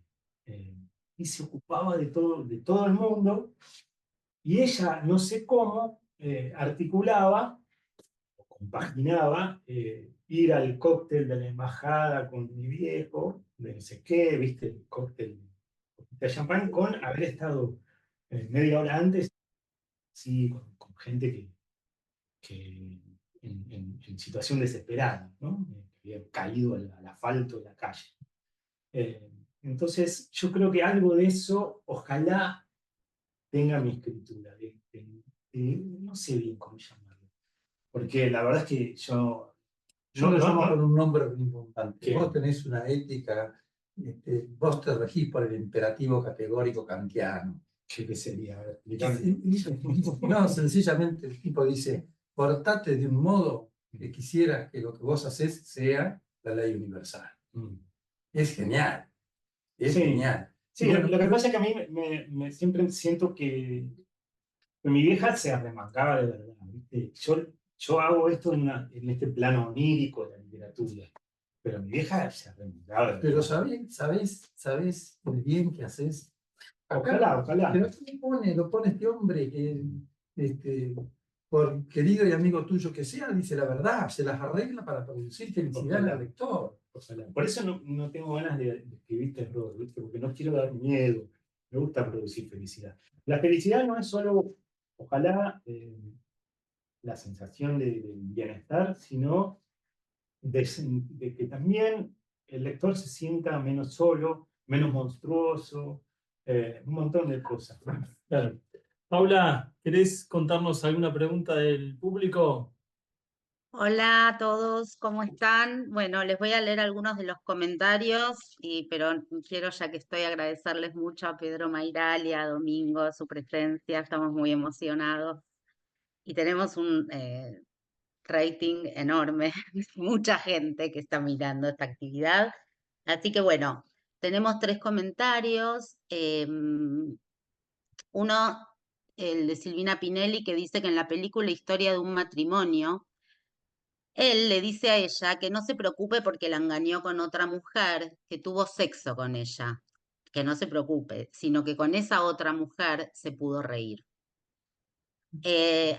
Y se ocupaba de todo el mundo. Y ella, no sé cómo, articulaba o compaginaba ir al cóctel de la embajada con mi viejo, de no sé qué, viste, el cóctel de champán, con haber estado media hora antes, sí, con gente que en situación desesperada, ¿no? Que había caído al asfalto de la calle. Entonces, yo creo que algo de eso, ojalá tenga mi escritura, no sé bien cómo llamarlo, porque la verdad es que yo lo llamo por un nombre importante. ¿Qué? Vos tenés una ética, vos te regís por el imperativo categórico kantiano. ¿Qué sería? A ver, No, sencillamente el tipo dice, portate de un modo que quisieras que lo que vos haces sea la ley universal. Es genial, es genial. Sí, bueno, lo que pasa es que a mí siempre siento que mi vieja se arremangaba de verdad, ¿viste? Yo hago esto en este plano onírico de la literatura. pero mi vieja se arreglaba. Pero sabés el bien que haces. Ojalá. Pero lo pone este hombre que, por querido y amigo tuyo que sea, dice la verdad, se las arregla para producir felicidad al lector. Ojalá. Por eso no tengo ganas de escribir terror, ¿viste? Porque no quiero dar miedo. Me gusta producir felicidad. La felicidad no es solo, ojalá, la sensación de bienestar, sino de que también el lector se sienta menos solo, menos monstruoso, un montón de cosas. Claro. Paula, ¿querés contarnos alguna pregunta del público? Hola a todos, ¿cómo están? Bueno, les voy a leer algunos de los comentarios, pero quiero, ya que estoy, agradecerles mucho a Pedro Mairal y a Domingo su presencia. Estamos muy emocionados y tenemos un rating enorme, mucha gente que está mirando esta actividad. Así que bueno, tenemos 3 comentarios. Uno, el de Silvina Pinelli, que dice que en la película Historia de un matrimonio, él le dice a ella que no se preocupe porque la engañó con otra mujer que tuvo sexo con ella, que no se preocupe, sino que con esa otra mujer se pudo reír.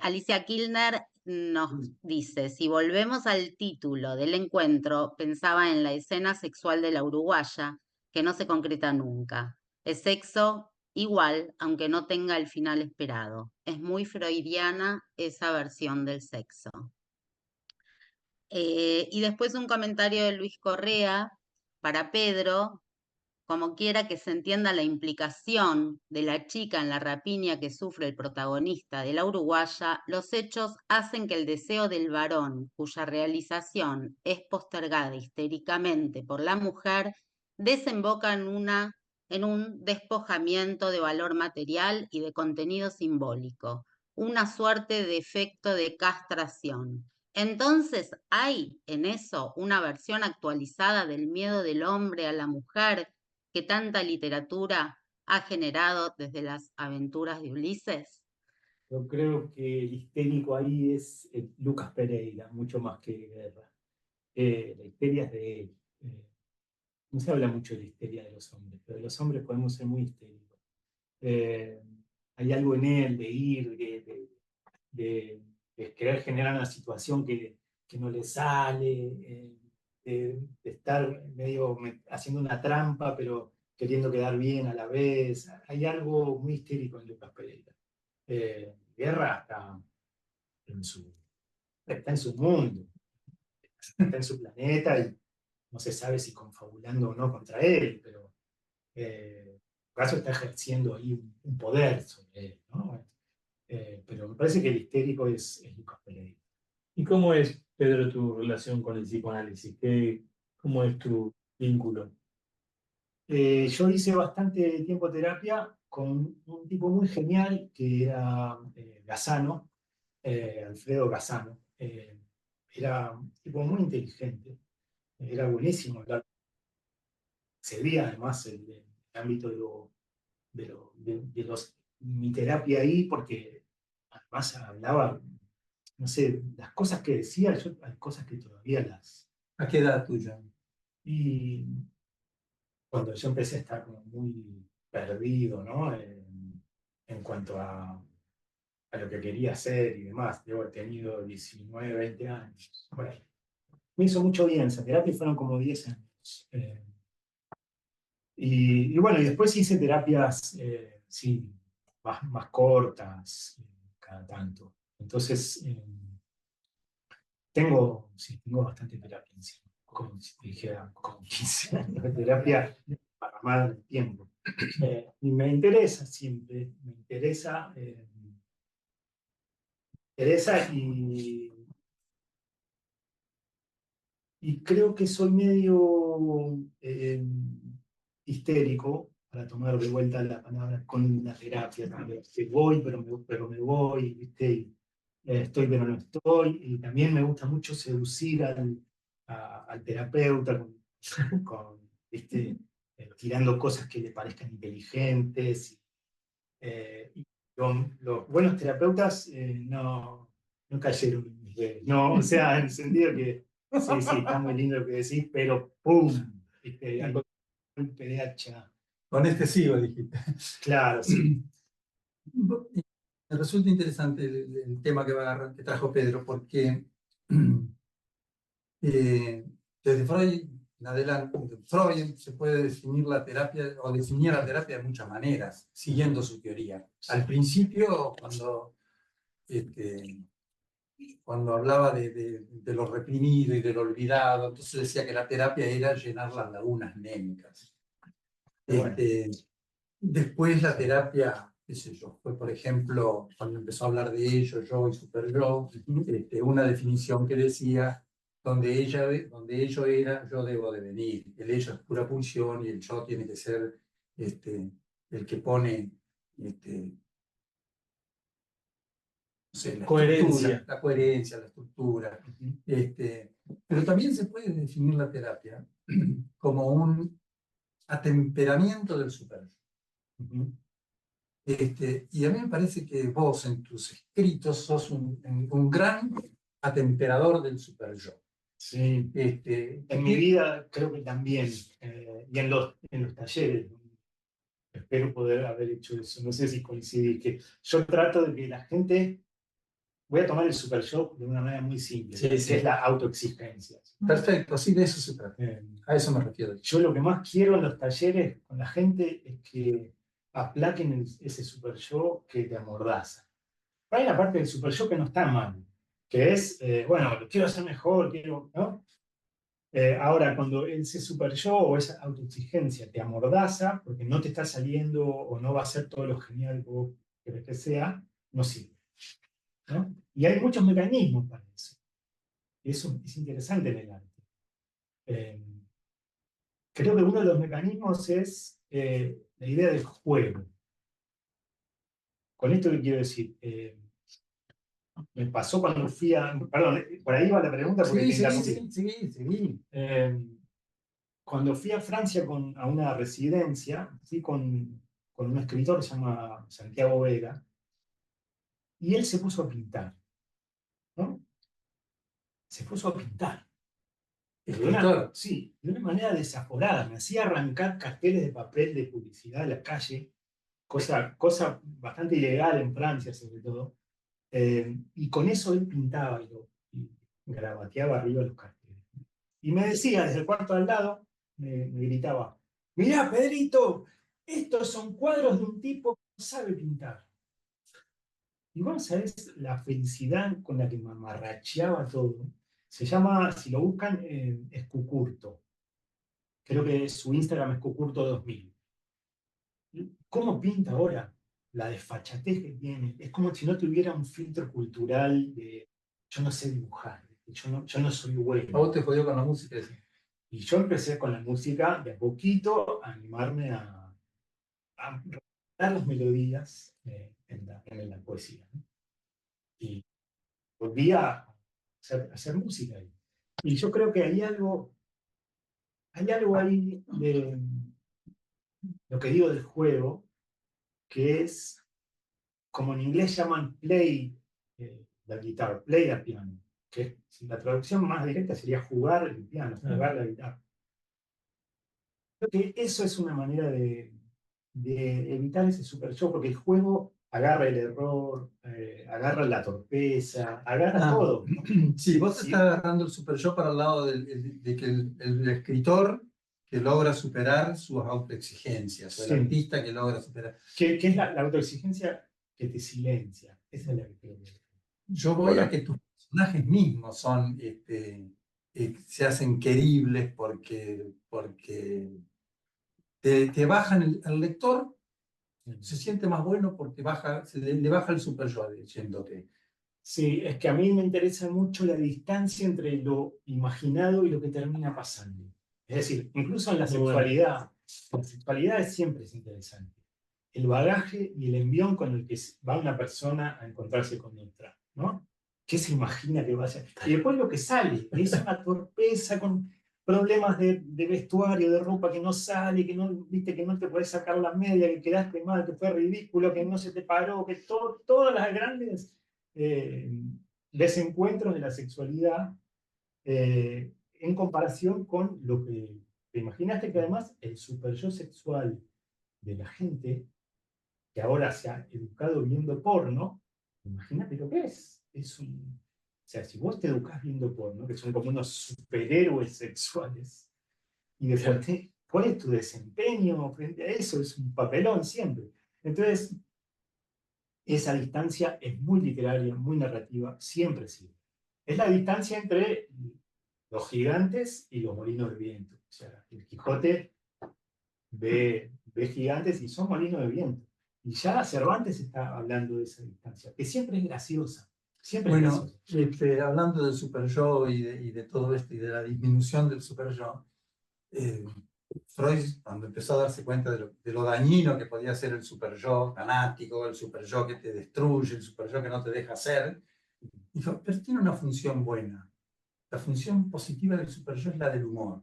Alicia Kilner nos dice, si volvemos al título del encuentro, pensaba en la escena sexual de la uruguaya, que no se concreta nunca. Es sexo igual, aunque no tenga el final esperado. Es muy freudiana esa versión del sexo. Y después un comentario de Luis Correa para Pedro: como quiera que se entienda la implicación de la chica en la rapiña que sufre el protagonista de la uruguaya, los hechos hacen que el deseo del varón, cuya realización es postergada histéricamente por la mujer, desemboca en un despojamiento de valor material y de contenido simbólico, una suerte de efecto de castración. Entonces, ¿hay en eso una versión actualizada del miedo del hombre a la mujer que tanta literatura ha generado desde las aventuras de Ulises? Yo creo que el histérico ahí es Lucas Pereira, mucho más que Guerra. La histeria es de él. No se habla mucho de la histeria de los hombres, pero de los hombres podemos ser muy histéricos. Hay algo en él de ir, de querer generar una situación que no le sale, de estar medio haciendo una trampa, pero queriendo quedar bien a la vez. Hay algo muy histérico en Lucas Pereira. Guerra está en su mundo, está en su planeta y no se sabe si confabulando o no contra él, pero en caso está ejerciendo ahí un poder sobre él, ¿no? Pero me parece que el histérico es Lucas Pereira. ¿Y cómo es, Pedro, tu relación con el psicoanálisis? ¿Cómo es tu vínculo? Yo hice bastante tiempo terapia con un tipo muy genial que era Gassano, Alfredo Gassano. Era un tipo muy inteligente, era buenísimo hablar. Excedía además el ámbito mi terapia ahí, porque además hablaba, no sé, las cosas que decía, hay cosas que todavía las... ¿A qué edad tuya? Y cuando yo empecé a estar como muy perdido, ¿no? En cuanto a lo que quería hacer y demás. Debo haber tenido 19, 20 años. Bueno, me hizo mucho bien. Esa terapia fueron como 10 años. Y bueno, y después hice terapias, sí, más cortas, cada tanto. Entonces, tengo bastante terapia encima. Como si te dijera, como 15 años de terapia para más del tiempo. Y me interesa siempre, me interesa y creo que soy medio histérico, para tomar de vuelta la palabra, con la terapia también. Que voy, pero me voy, ¿viste? Y, estoy, pero no estoy. Y también me gusta mucho seducir al terapeuta ¿viste? Tirando cosas que le parezcan inteligentes. Y los buenos terapeutas no cayeron en mis redes. No, o sea, en el sentido que Sí, sí, está muy lindo lo que decís, pero ¡pum! Algo golpe de hacha. Con este sigo, dijiste. Claro, sí. Me resulta interesante el tema que trajo Pedro, porque desde Freud en adelante, Freud se puede definir la terapia o definir la terapia de muchas maneras, siguiendo su teoría. Al principio, cuando hablaba de lo reprimido y de lo olvidado, entonces decía que la terapia era llenar las lagunas némicas. Bueno. Después la terapia, qué sé yo, fue por ejemplo, cuando empezó a hablar de ello, yo y super yo, una definición que decía, donde ello era, yo debo de venir. El ello es pura pulsión y el yo tiene que ser el que pone no sé, la Coherencia. la coherencia, la estructura. Pero también se puede definir la terapia como un atemperamiento del super. Y a mí me parece que vos en tus escritos sos un gran atemperador del super yo. Sí. En mi vida creo que también, y en los talleres, espero poder haber hecho eso. No sé si coincidís, que yo trato de que la gente, voy a tomar el super yo de una manera muy simple, Sí, que sí. es la autoexigencia. Perfecto, sí, de eso se trata. A eso me refiero. Yo lo que más quiero en los talleres con la gente es que aplaquen ese super yo que te amordaza. Hay una parte del super yo que no está mal, que es, bueno, lo quiero hacer mejor, quiero, ¿no? Ahora, cuando ese super yo o esa autoexigencia te amordaza porque no te está saliendo o no va a ser todo lo genial que vos querés que sea, no sirve, ¿no? Y hay muchos mecanismos para eso. Y eso es interesante en el arte. Creo que uno de los mecanismos es la idea del juego. Con esto que quiero decir, me pasó cuando fui a... Perdón, por ahí va la pregunta porque Sí, te interrumpí. sí. Cuando fui a Francia a una residencia, fui con un escritor que se llama Santiago Vega, y él se puso a pintar, ¿no? Se puso a pintar. Sí, de una manera desaforada. Me hacía arrancar carteles de papel de publicidad de la calle, cosa bastante ilegal en Francia, sobre todo. Y con eso él pintaba y garabateaba arriba los carteles. Y me decía desde el cuarto al lado, me gritaba, mirá, Pedrito, estos son cuadros de un tipo que no sabe pintar. Y vos sabés la felicidad con la que me amarracheaba todo. Se llama, si lo buscan, es Cucurto. Creo que su Instagram es Cucurto2000. ¿Cómo pinta ahora? La desfachatez que tiene. Es como si no tuviera un filtro cultural de yo no sé dibujar, yo no soy A bueno. vos te jodió con la música. Y yo empecé con la música de a poquito a animarme a dar las melodías en la poesía, ¿no? Y volví a hacer música ahí. Y yo creo que hay algo ahí de lo que digo del juego, que es, como en inglés llaman play la guitarra, play the piano, que la traducción más directa sería jugar el piano, jugar la guitarra. Creo que eso es una manera de evitar ese super show, porque el juego agarra el error, agarra la torpeza, agarra todo, ¿no? Sí, vos te estás agarrando el super yo para el lado de que el escritor que logra superar sus autoexigencias, o el artista que logra superar. ¿Qué es la autoexigencia que te silencia? Esa es la que creo que... Yo voy a que tus personajes mismos se hacen queribles porque te bajan el lector, se siente más bueno porque le baja el super yo diciéndote. Sí, es que a mí me interesa mucho la distancia entre lo imaginado y lo que termina pasando. Es decir, incluso en la sexualidad siempre es interesante. El bagaje y el envión con el que va una persona a encontrarse con otra, ¿no? ¿Qué se imagina que va a ser? Y después lo que sale, es una torpeza con problemas de vestuario, de ropa que no sale, que no, viste, que no te podés sacar la media, que quedaste mal, que fue ridículo, que no se te paró, que todas las grandes desencuentros de la sexualidad en comparación con lo que te imaginaste, que además el superyo sexual de la gente que ahora se ha educado viendo porno, imagínate lo que es. O sea, si vos te educás viendo porno, que son como unos superhéroes sexuales, y después ¿cuál es tu desempeño frente a eso? Es un papelón siempre. Entonces, esa distancia es muy literaria, muy narrativa, siempre sí. Es la distancia entre los gigantes y los molinos de viento. O sea, el Quijote ve gigantes y son molinos de viento. Y ya Cervantes está hablando de esa distancia, que siempre es graciosa. Siempre es Bueno, graciosa. hablando del superyo y de todo esto y de la disminución del superyo, Freud, cuando empezó a darse cuenta de lo dañino que podía ser el superyo fanático, el superyo que te destruye, el superyo que no te deja ser, dijo, pero tiene una función buena. La función positiva del superyo es la del humor.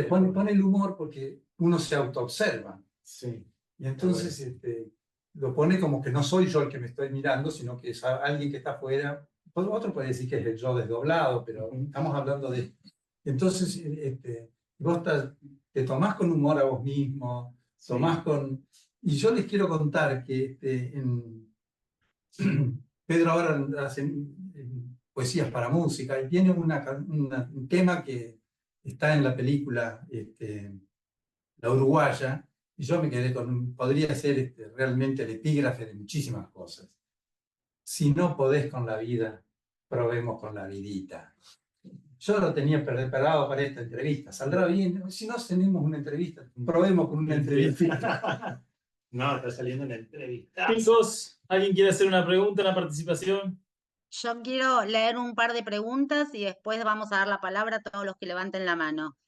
Pone el humor porque uno se autoobserva. Sí. Y entonces lo pone como que no soy yo el que me estoy mirando, sino que es alguien que está afuera. Otro puede decir que es el yo desdoblado, pero estamos hablando de... Entonces, vos te tomás con humor a vos mismo, tomás con... Y yo les quiero contar que Pedro ahora hace poesías para música y tiene un tema que está en la película La Uruguaya, y yo me quedé con, podría ser realmente el epígrafe de muchísimas cosas. Si no podés con la vida, probemos con la vidita. Yo lo tenía preparado para esta entrevista. Saldrá bien. Si no tenemos una entrevista, probemos con una entrevista. No, está saliendo una entrevista. Chicos, ¿alguien quiere hacer una pregunta, una participación? Yo quiero leer un par de preguntas y después vamos a dar la palabra a todos los que levanten la mano.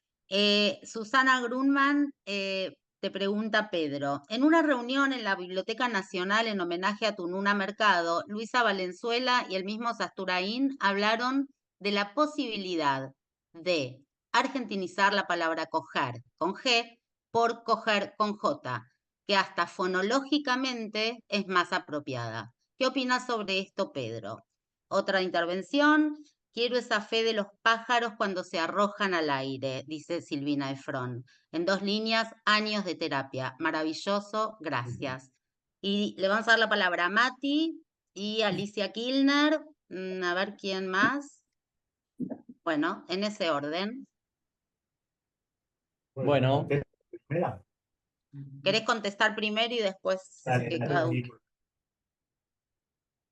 Susana Grunman te pregunta, Pedro, en una reunión en la Biblioteca Nacional en homenaje a Tununa Mercado, Luisa Valenzuela y el mismo Sasturain hablaron de la posibilidad de argentinizar la palabra coger con G por coger con J, que hasta fonológicamente es más apropiada. ¿Qué opinas sobre esto, Pedro? Otra intervención. Quiero esa fe de los pájaros cuando se arrojan al aire, dice Silvina Efrón. En 2 líneas, años de terapia. Maravilloso, gracias. Y le vamos a dar la palabra a Mati y a Alicia Kilner. A ver quién más. Bueno, en ese orden. Bueno, ¿Querés contestar primero y después que cada uno?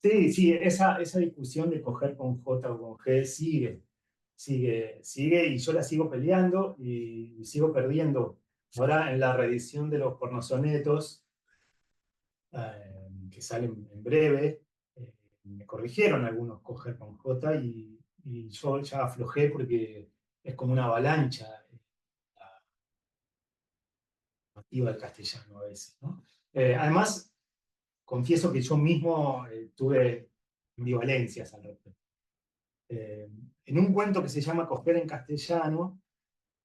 Sí, sí, esa discusión de coger con J o con G sigue, y yo la sigo peleando y sigo perdiendo. Ahora en la reedición de los pornosonetos, que salen en breve, me corrigieron algunos coger con J y yo ya aflojé porque es como una avalancha la normativa del castellano a veces, ¿no? Además, confieso que yo mismo tuve ambivalencias al respecto. En un cuento que se llama Coger en castellano,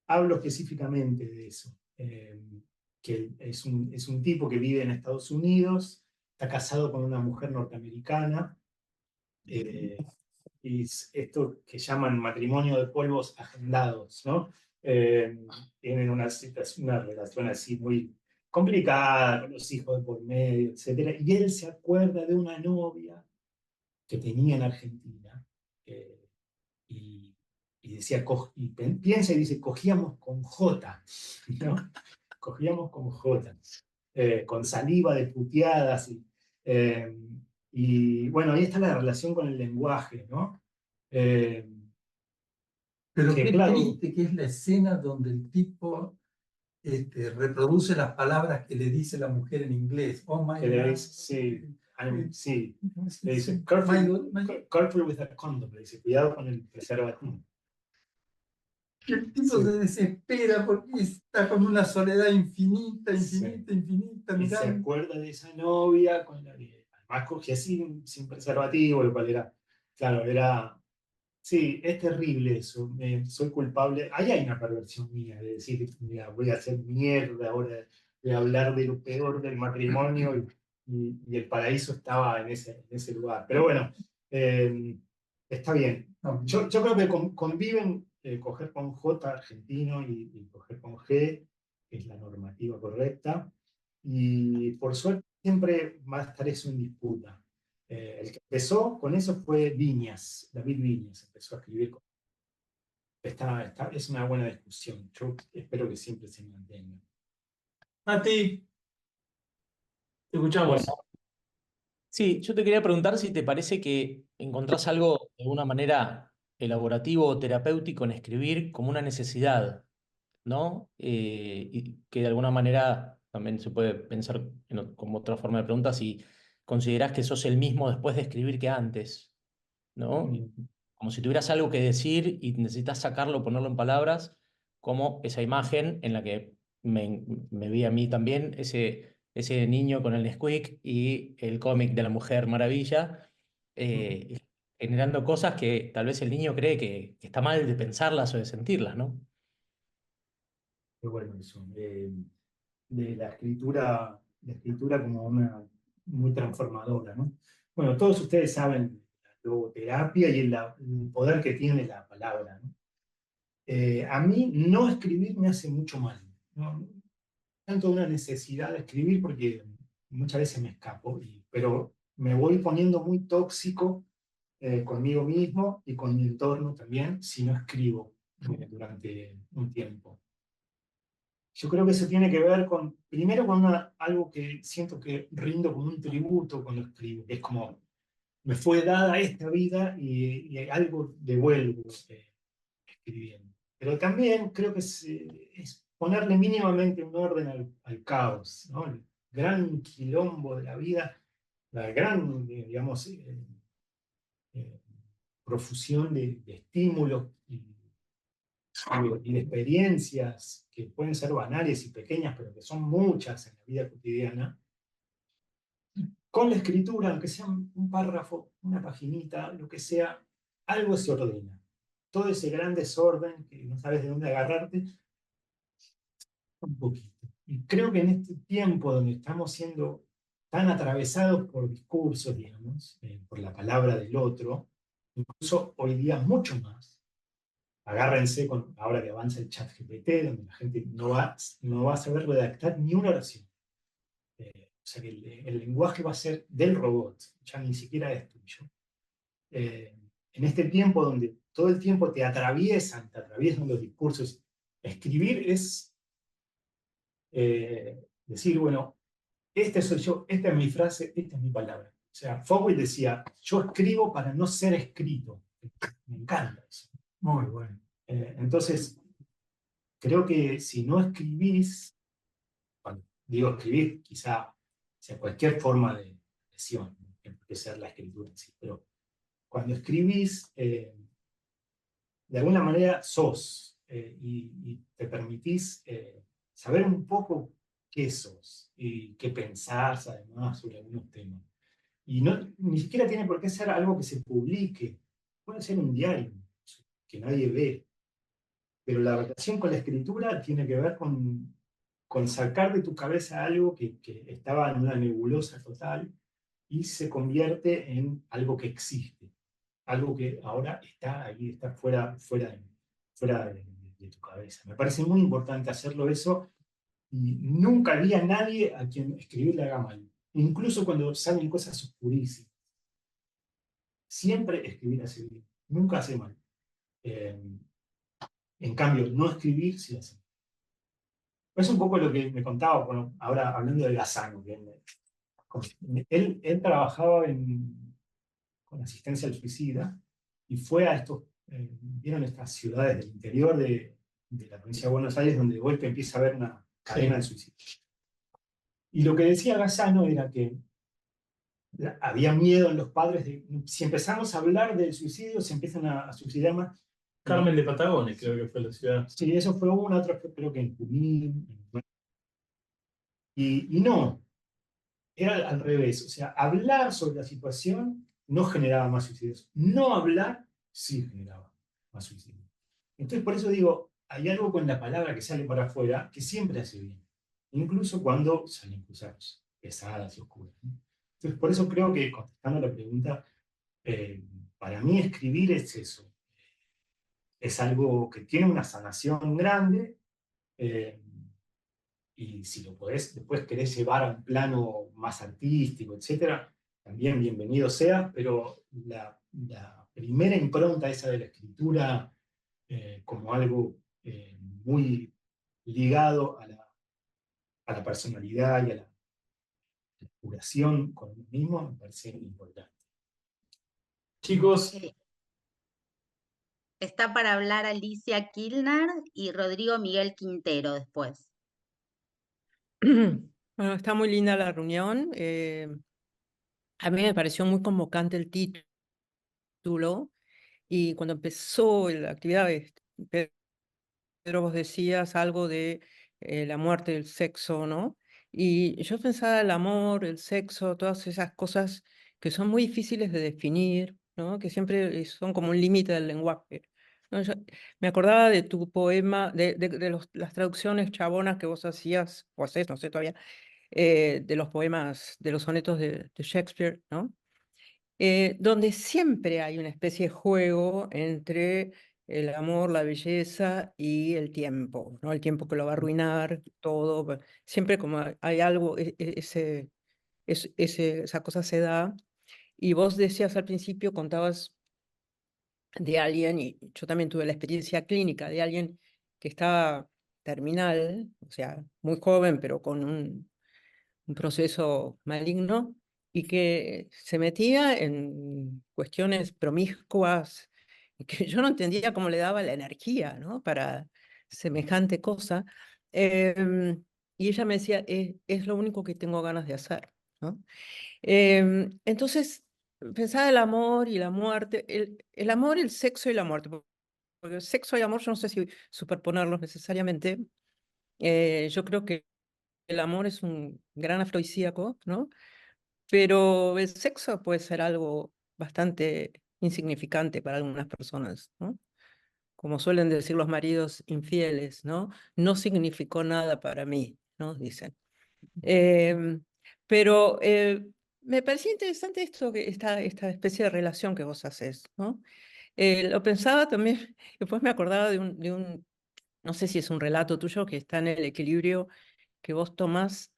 hablo específicamente de eso. Que es un tipo que vive en Estados Unidos, está casado con una mujer norteamericana, y esto que llaman matrimonio de polvos agendados, ¿no? Tienen una relación así muy complicada, con los hijos de por medio, etc. Y él se acuerda de una novia que tenía en Argentina, y decía, piensa y dice, cogíamos con J, ¿no? Cogíamos con J, con saliva de puteadas, y bueno, ahí está la relación con el lenguaje, ¿no? Pero que qué claro, triste que es la escena donde el tipo reproduce las palabras que le dice la mujer en inglés. Oh my que le God. dice, sí, le dice, My careful, God. careful with a condom, le dice, cuidado con el preservativo. El tipo se desespera porque está con una soledad infinita. Y se acuerda de esa novia con la que además cogía sin preservativo, lo cual era, claro, sí, es terrible eso, soy culpable. Ahí hay una perversión mía de decir, mira, voy a hacer mierda ahora, voy a hablar de lo peor del matrimonio, y el paraíso estaba en ese lugar. Pero bueno, está bien. No, Yo creo que conviven coger con J argentino y coger con G, que es la normativa correcta, y por suerte siempre va a estar eso en disputa. El que empezó con eso fue Viñas, David Viñas, empezó a escribir. Es una buena discusión. Yo espero que siempre se mantenga. Mati, te escuchamos. Bueno, sí, yo te quería preguntar si te parece que encontrás algo de alguna manera elaborativo o terapéutico en escribir como una necesidad, ¿no? Y que de alguna manera también se puede pensar como otra forma de pregunta si considerás que sos el mismo después de escribir que antes, ¿no? Como si tuvieras algo que decir y necesitas sacarlo, ponerlo en palabras, como esa imagen en la que me vi a mí también, ese niño con el Nesquik y el cómic de la Mujer Maravilla, eh, generando cosas que tal vez el niño cree que está mal de pensarlas o de sentirlas, ¿no? Qué bueno eso. De la escritura como una muy transformadora, ¿no? Bueno, todos ustedes saben la logoterapia y el poder que tiene la palabra, ¿no? A mí no escribir me hace mucho mal, ¿no? Tanto una necesidad de escribir porque muchas veces me escapo, pero me voy poniendo muy tóxico conmigo mismo y con mi entorno también si no escribo durante un tiempo. Yo creo que eso tiene que ver con, primero con algo que siento que rindo como un tributo cuando escribo, que es como, me fue dada esta vida y algo devuelvo escribiendo. Pero también creo que es ponerle mínimamente un orden al caos, ¿no? El gran quilombo de la vida, la gran, digamos, eh, profusión de estímulos y de experiencias que pueden ser banales y pequeñas, pero que son muchas en la vida cotidiana, con la escritura, aunque sea un párrafo, una paginita, lo que sea, algo se ordena. Todo ese gran desorden que no sabes de dónde agarrarte, un poquito. Y creo que en este tiempo donde estamos siendo tan atravesados por discursos, digamos, por la palabra del otro, incluso hoy día mucho más, agárrense ahora que avanza el chat GPT, donde la gente no va a saber redactar ni una oración. O sea que el lenguaje va a ser del robot, ya ni siquiera es tuyo. En este tiempo donde todo el tiempo te atraviesan los discursos, escribir es decir, bueno, este soy yo, esta es mi frase, esta es mi palabra. O sea, Foucault decía, yo escribo para no ser escrito. Me encanta eso. muy bueno. Entonces, creo que si no escribís, cuando digo escribir, quizá sea cualquier forma de expresión, no tiene que ser la escritura en sí, pero cuando escribís, de alguna manera sos y te permitís saber un poco qué sos y qué pensás además sobre algunos temas. Y ni siquiera tiene por qué ser algo que se publique, puede ser un diario que nadie ve, pero la relación con la escritura tiene que ver con sacar de tu cabeza algo que estaba en una nebulosa total y se convierte en algo que existe, algo que ahora está ahí, está fuera de tu cabeza. Me parece muy importante hacerlo eso y nunca vi a nadie a quien escribir le haga mal, incluso cuando salen cosas oscurísimas. Siempre escribir hace bien, nunca hace mal. En cambio, no escribir sí hace mal. Es un poco lo que me contaba, bueno, ahora hablando de Gazzano, que él trabajaba con asistencia al suicida y fue a vieron estas ciudades del interior de la provincia de Buenos Aires donde de golpe empieza a haber una cadena de suicidios. Y lo que decía Gazzano era que había miedo en los padres de, si empezamos a hablar del suicidio, se empiezan a suicidar más. Carmen de Patagones, creo que fue la ciudad. Sí, eso fue una, otra creo que en Junín. Y no, era al revés. O sea, hablar sobre la situación no generaba más suicidios. No hablar sí generaba más suicidios. Entonces, por eso digo, hay algo con la palabra que sale para afuera que siempre hace bien. Incluso cuando salen cosas pesadas y oscuras, ¿no? Entonces, por eso creo que, contestando la pregunta, para mí escribir es eso. es algo que tiene una sanación grande, y si lo podés, después querés llevar a un plano más artístico, etcétera, también bienvenido sea, pero la primera impronta esa de la escritura como algo muy ligado a la personalidad y a la curación con uno mismo, me parece importante. Chicos, Está para hablar Alicia Kilner y Rodrigo Miguel Quintero después. Bueno, está muy linda la reunión. A mí me pareció muy convocante el título y cuando empezó la actividad, Pedro, vos decías algo de la muerte del sexo, ¿no? Y yo pensaba el amor, el sexo, todas esas cosas que son muy difíciles de definir, ¿no? Que siempre son como un límite del lenguaje, ¿no? Me acordaba de tu poema, de las traducciones chabonas que vos hacías, o hacés, no sé todavía, de los poemas, de los sonetos de Shakespeare, ¿no? Donde siempre hay una especie de juego entre el amor, la belleza y el tiempo, ¿no? El tiempo que lo va a arruinar, todo. Siempre como hay algo, esa cosa se da. Y vos decías al principio, contabas de alguien, y yo también tuve la experiencia clínica de alguien que estaba terminal, o sea, muy joven, pero con un proceso maligno y que se metía en cuestiones promiscuas y que yo no entendía cómo le daba la energía, ¿no? Para semejante cosa. Y ella me decía, es lo único que tengo ganas de hacer, ¿no? Entonces, pensaba el amor y la muerte, el amor, el sexo y la muerte, porque el sexo y amor yo no sé si superponerlos necesariamente. Yo creo que el amor es un gran afrodisíaco, ¿no? Pero el sexo puede ser algo bastante insignificante para algunas personas, ¿no? Como suelen decir los maridos infieles, ¿no? No significó nada para mí, ¿no? Dicen. Em, pero me parecía interesante esto, esta especie de relación que vos haces, ¿no? Lo pensaba también, después me acordaba no sé si es un relato tuyo que está en el equilibrio que vos tomás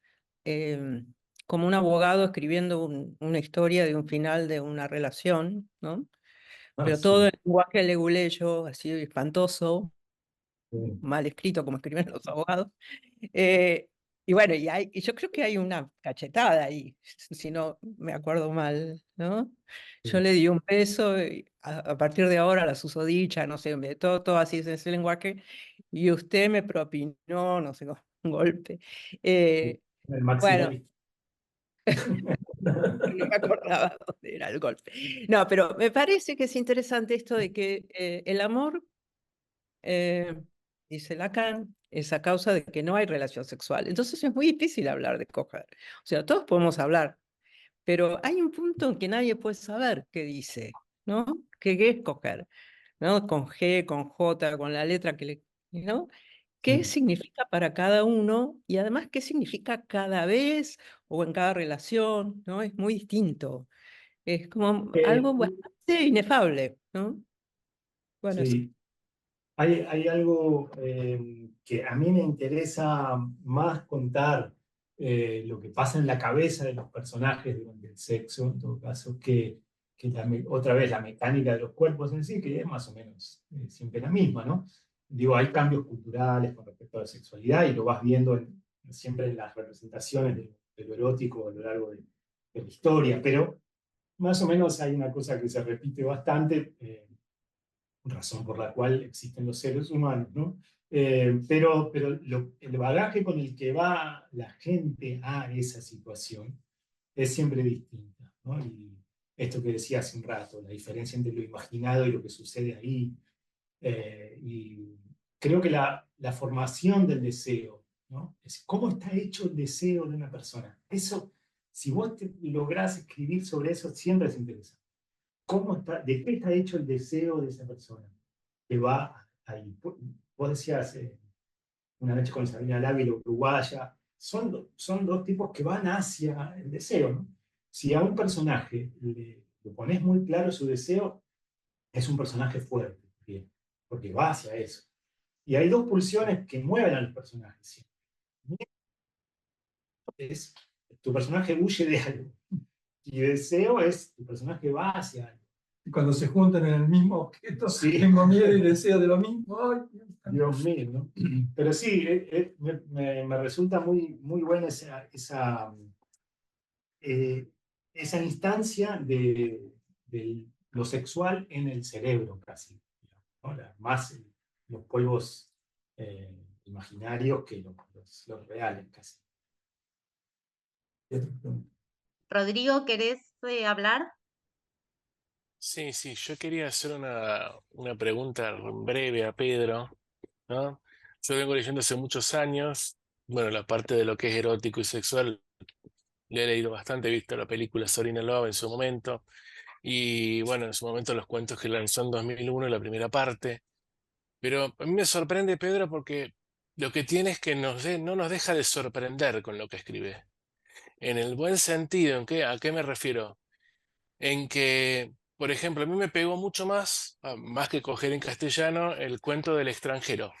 como un abogado escribiendo una historia de un final de una relación, ¿no? Pero todo sí, en lenguaje leguleyo, así espantoso, sí. mal escrito como escriben los abogados. Eh, y bueno, y yo creo que hay una cachetada ahí, si no me acuerdo mal, ¿no? Yo le di un peso y a partir de ahora la susodicha, no sé, todo así en ese lenguaje, y usted me propinó, no sé, un golpe. El Bueno, maximalista. no me acordaba dónde era el golpe. No, pero me parece que es interesante esto de que el amor, dice Lacan, es a causa de que no hay relación sexual. Entonces es muy difícil hablar de coger. O sea, todos podemos hablar, pero hay un punto en que nadie puede saber qué dice, ¿no? ¿Qué es coger? ¿No? Con G, con J, con la letra que le... ¿no? ¿Qué significa para cada uno? Y además, ¿qué significa cada vez o en cada relación? ¿No? Es muy distinto. Es como Eh, algo bastante inefable, ¿no? Bueno, eso. sí, hay algo que a mí me interesa más contar lo que pasa en la cabeza de los personajes durante el sexo, en todo caso, que otra vez la mecánica de los cuerpos en sí, que es más o menos siempre la misma, ¿no? Digo, hay cambios culturales con respecto a la sexualidad y lo vas viendo siempre en las representaciones de lo erótico a lo largo de la historia, pero más o menos hay una cosa que se repite bastante. Razón por la cual existen los seres humanos, ¿no? Pero el bagaje con el que va la gente a esa situación es siempre distinta, ¿no? Y esto que decía hace un rato, la diferencia entre lo imaginado y lo que sucede ahí. Y creo que la formación del deseo, ¿no? Es cómo está hecho el deseo de una persona. Eso, si vos lográs escribir sobre eso, siempre es interesante. ¿De qué está hecho el deseo de esa persona que va ahí? Vos decías Una noche con Sabina Ávila, uruguaya, son dos tipos que van hacia el deseo, ¿no? Si a un personaje le pones muy claro su deseo, es un personaje fuerte. Bien. porque va hacia eso. Y hay dos pulsiones que mueven a los personajes. Es, tu personaje huye de algo. Y deseo es, tu personaje va hacia algo. Y cuando se juntan en el mismo objeto, Sí. tengo miedo y deseo de lo mismo. Ay, Dios mío, ¿no? Pero sí, me resulta muy, muy buena esa instancia de lo sexual en el cerebro casi, ¿no? Más los polvos imaginarios que los reales casi. Rodrigo, ¿querés hablar? Sí, yo quería hacer una pregunta breve a Pedro, ¿no? Yo vengo leyendo hace muchos años, bueno, la parte de lo que es erótico y sexual, le he leído bastante, he visto la película Sabrina Love en su momento, y bueno, en su momento los cuentos que lanzó en 2001, la primera parte, pero a mí me sorprende, Pedro, porque lo que tiene es que no nos deja de sorprender con lo que escribe. En el buen sentido, ¿a qué me refiero? En que, por ejemplo, a mí me pegó mucho más que coger en castellano, el cuento del extranjero.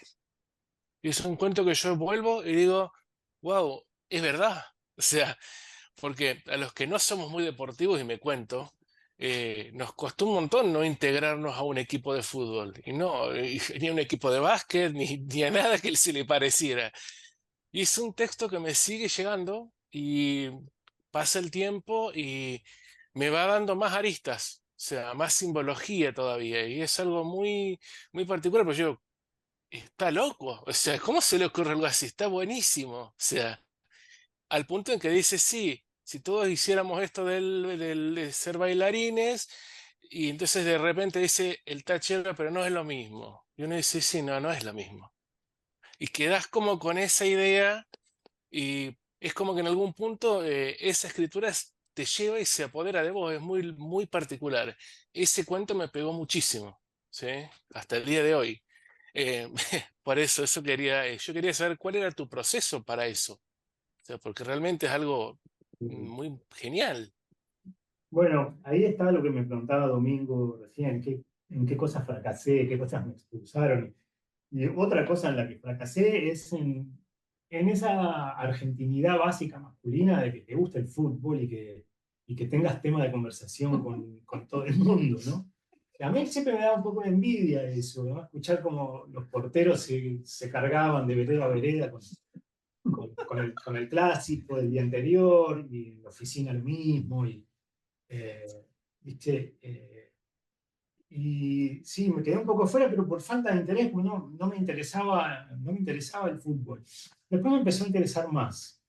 Y es un cuento que yo vuelvo y digo, wow, es verdad. O sea, porque a los que no somos muy deportivos, y me cuento, nos costó un montón no integrarnos a un equipo de fútbol. Y no, ni a un equipo de básquet, ni a nada que se le pareciera. Y es un texto que me sigue llegando y pasa el tiempo y me va dando más aristas, o sea, más simbología todavía. Y es algo muy, muy particular, pues yo, está loco, o sea, ¿cómo se le ocurre algo así? Está buenísimo, o sea, al punto en que dice, sí, si todos hiciéramos esto de ser bailarines, y entonces de repente dice el tachero, pero no es lo mismo. Y uno dice, sí, no es lo mismo. Y quedas como con esa idea y es como que en algún punto esa escritura te lleva y se apodera de vos, es muy, muy particular. Ese cuento me pegó muchísimo, ¿sí? Hasta el día de hoy. Eh, por eso quería, yo quería saber cuál era tu proceso para eso, o sea, porque realmente es algo muy genial. Bueno, ahí está lo que me preguntaba Domingo recién, en qué cosas fracasé, qué cosas me expulsaron. Y otra cosa en la que fracasé es en esa argentinidad básica masculina de que te gusta el fútbol y que tengas tema de conversación con todo el mundo, ¿no? A mí siempre me da un poco de envidia eso, ¿no? Escuchar como los porteros se cargaban de vereda a vereda con el clásico del día anterior, y en la oficina lo mismo, eh, ¿viste? Y sí, me quedé un poco fuera, pero por falta de interés, pues no me interesaba el fútbol. Después me empezó a interesar más.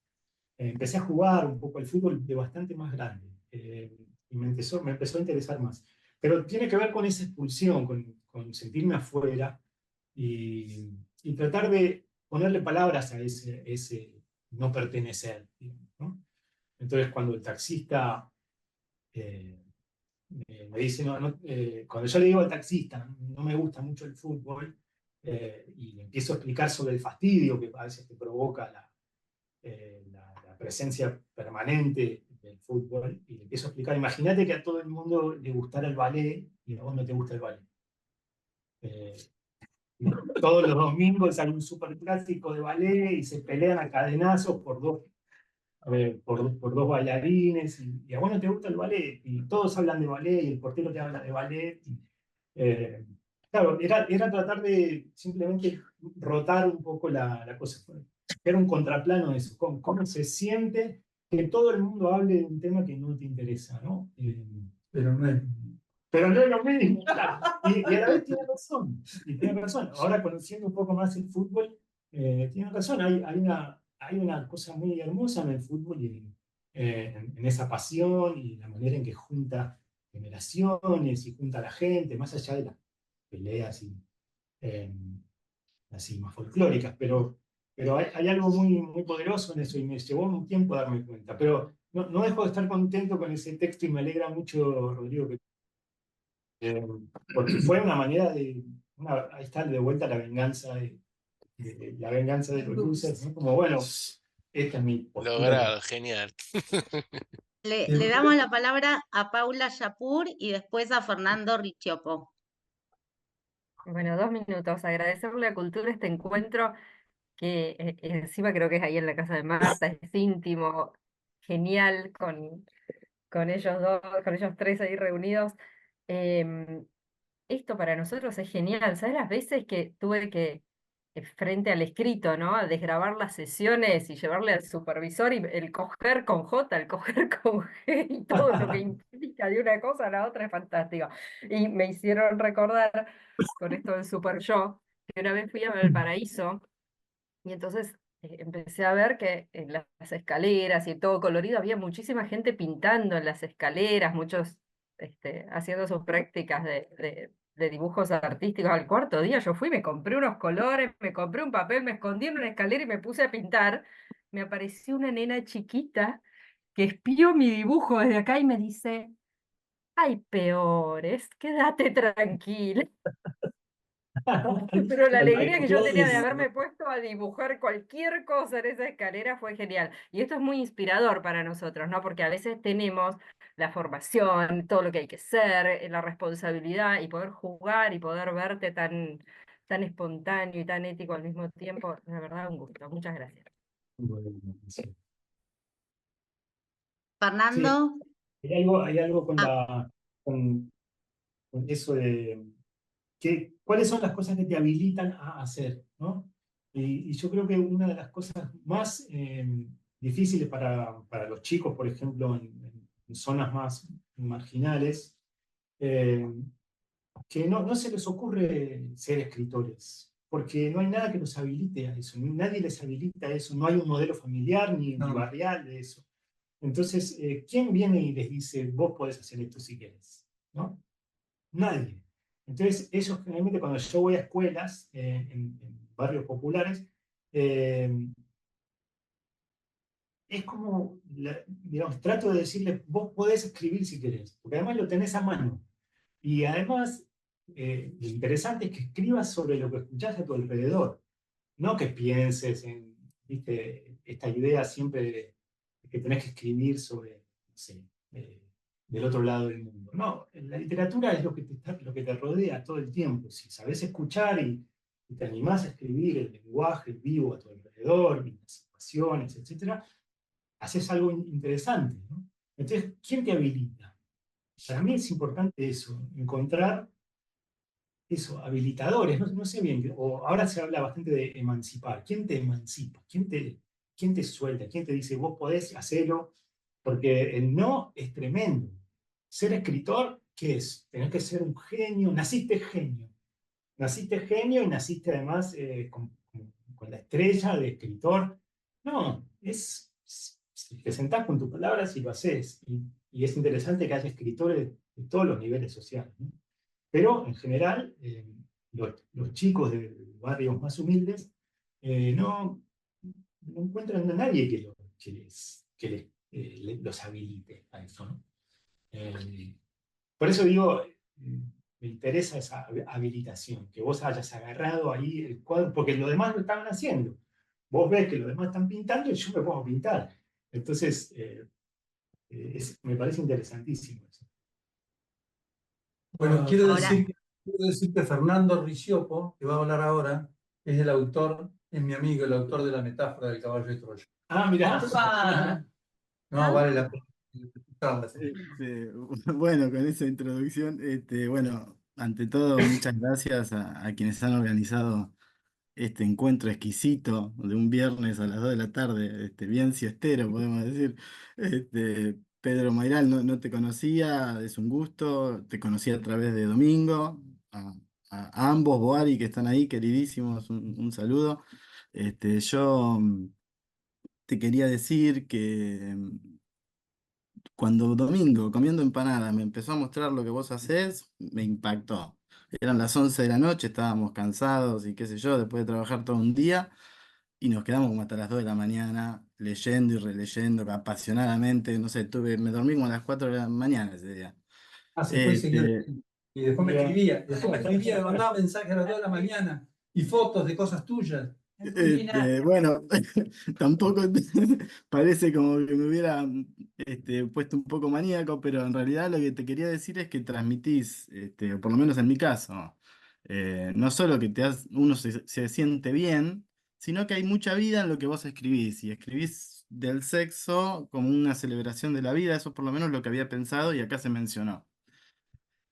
Empecé a jugar un poco al fútbol de bastante más grande. Y me empezó a interesar más. Pero tiene que ver con esa expulsión, con sentirme afuera y tratar de ponerle palabras a ese no pertenecer, digamos, ¿no? Entonces, cuando el taxista me dice, cuando yo le digo al taxista, no me gusta mucho el fútbol, y le empiezo a explicar sobre el fastidio que a veces te provoca la presencia permanente del fútbol, y le empiezo a explicar, imagínate que a todo el mundo le gustara el ballet y a vos no te gusta el ballet. Todos los domingos hay un superclásico de ballet y se pelean a cadenazos por dos bailarines, y a vos no te gusta el ballet, y todos hablan de ballet, y el portero te habla de ballet. Claro, era tratar de simplemente rotar un poco la cosa. Era un contraplano de eso, cómo se siente que todo el mundo hable de un tema que no te interesa, ¿no? Pero no es. Pero no es lo mismo, claro. Y a la vez tiene razón. Y tiene razón. Ahora, conociendo un poco más el fútbol, tiene razón. Hay una cosa muy hermosa en el fútbol y en esa pasión y la manera en que junta generaciones y junta a la gente, más allá de las peleas eh, así más folclóricas. Pero hay algo muy, muy poderoso en eso y me llevó un tiempo darme cuenta. Pero no dejo de estar contento con ese texto y me alegra mucho, Rodrigo, porque fue una manera ahí está de vuelta la venganza la venganza de los losers, ¿no? Como bueno, esta es mi postura. Logrado, genial. Le damos la palabra a Paula Yapur y después a Fernando Riccioppo. Bueno, 2 minutos. Agradecerle a Cultura este encuentro que encima creo que es ahí en la casa de Marta, es íntimo, genial con ellos dos, con ellos tres ahí reunidos. Em, Esto para nosotros es genial. ¿Sabes las veces que tuve que, frente al escrito, ¿no? A desgrabar las sesiones y llevarle al supervisor y el coger con J, el coger con G y todo lo que implica de una cosa a la otra es fantástico. Y me hicieron recordar con esto del super yo, que una vez fui a Valparaíso y entonces empecé a ver que en las escaleras y todo colorido había muchísima gente pintando en las escaleras, muchos haciendo sus prácticas de dibujos artísticos. Al cuarto día yo fui, me compré unos colores, me compré un papel, me escondí en una escalera y me puse a pintar. Me apareció una nena chiquita que espió mi dibujo desde acá y me dice, hay peores, quédate tranquila. Pero la alegría que yo tenía de haberme puesto a dibujar cualquier cosa en esa escalera fue genial. Y esto es muy inspirador para nosotros, ¿no? Porque a veces tenemos la formación, todo lo que hay que ser, la responsabilidad y poder jugar y poder verte tan espontáneo y tan ético al mismo tiempo. La verdad, un gusto. Muchas gracias. Bueno, sí. Sí, Fernando, hay algo con ah, con eso de cuáles son las cosas que te habilitan a hacer, ¿no? Y yo creo que una de las cosas más difíciles para los chicos, por ejemplo, en zonas más marginales, eh, que no se les ocurre ser escritores, porque no hay nada que los habilite a eso, nadie les habilita a eso, no hay un modelo familiar ni No, barrial de eso. Entonces, ¿quién viene y les dice, vos podés hacer esto si querés? ¿No? Nadie. Entonces, ellos generalmente cuando yo voy a escuelas en barrios populares, eh, es como, digamos, trato de decirle, vos podés escribir si querés, porque además lo tenés a mano. Y además, lo interesante es que escribas sobre lo que escuchás a tu alrededor, no que pienses en, viste, esta idea siempre de que tenés que escribir sobre, no sé, del otro lado del mundo. No, la literatura es lo que te rodea todo el tiempo. Si sabes escuchar y te animás a escribir el lenguaje vivo a tu alrededor, y las situaciones, etcétera, haces algo interesante, ¿no? Entonces, ¿quién te habilita? Para mí es importante eso, encontrar eso, habilitadores, no sé bien, o ahora se habla bastante de emancipar. ¿Quién te emancipa? Quién te suelta? ¿Quién te dice, vos podés hacerlo? Porque el no es tremendo. Ser escritor, ¿qué es? Tenés que ser un genio, naciste genio. Naciste genio y naciste además con la estrella de escritor. No, te sentás con tus palabras y lo haces. Y es interesante que haya escritores de todos los niveles sociales, ¿no? Pero en general, los chicos de barrios más humildes no encuentran a nadie que los habilite a eso, ¿no? Por eso digo, me interesa esa habilitación, que vos hayas agarrado ahí el cuadro, porque los demás lo estaban haciendo. Vos ves que los demás están pintando y yo me pongo a pintar. Entonces, me parece interesantísimo eso. bueno, ahora, quiero decir que Fernando Riccioppo, que va a hablar ahora, es el autor, es mi amigo, el autor de la metáfora del caballo de Troya. Ah, mirá. No, vale la pena escucharla. Bueno, con esa introducción, bueno, ante todo, muchas gracias a quienes han organizado este encuentro exquisito de un viernes a las 2 de la tarde, bien siestero, podemos decir. Pedro Mairal, no te conocía, es un gusto, te conocí a través de Domingo, a ambos, Boari, que están ahí, queridísimos, un saludo. Yo te quería decir que cuando Domingo, comiendo empanada, me empezó a mostrar lo que vos hacés, me impactó. Eran las 11 de la noche, estábamos cansados y qué sé yo, después de trabajar todo un día, y nos quedamos como hasta las 2 de la mañana, leyendo y releyendo apasionadamente. No sé, me dormí como a las 4 de la mañana ese día. Ah, se fue y seguía Este, leyendo. Y después me escribía, me mandaba mensajes a las 2 de la mañana y fotos de cosas tuyas. bueno, tampoco parece como que me hubiera puesto un poco maníaco, pero en realidad lo que te quería decir es que transmitís, o por lo menos en mi caso, No solo que uno se siente bien, sino que hay mucha vida en lo que vos escribís. Y escribís del sexo como una celebración de la vida, eso por lo menos lo que había pensado y acá se mencionó.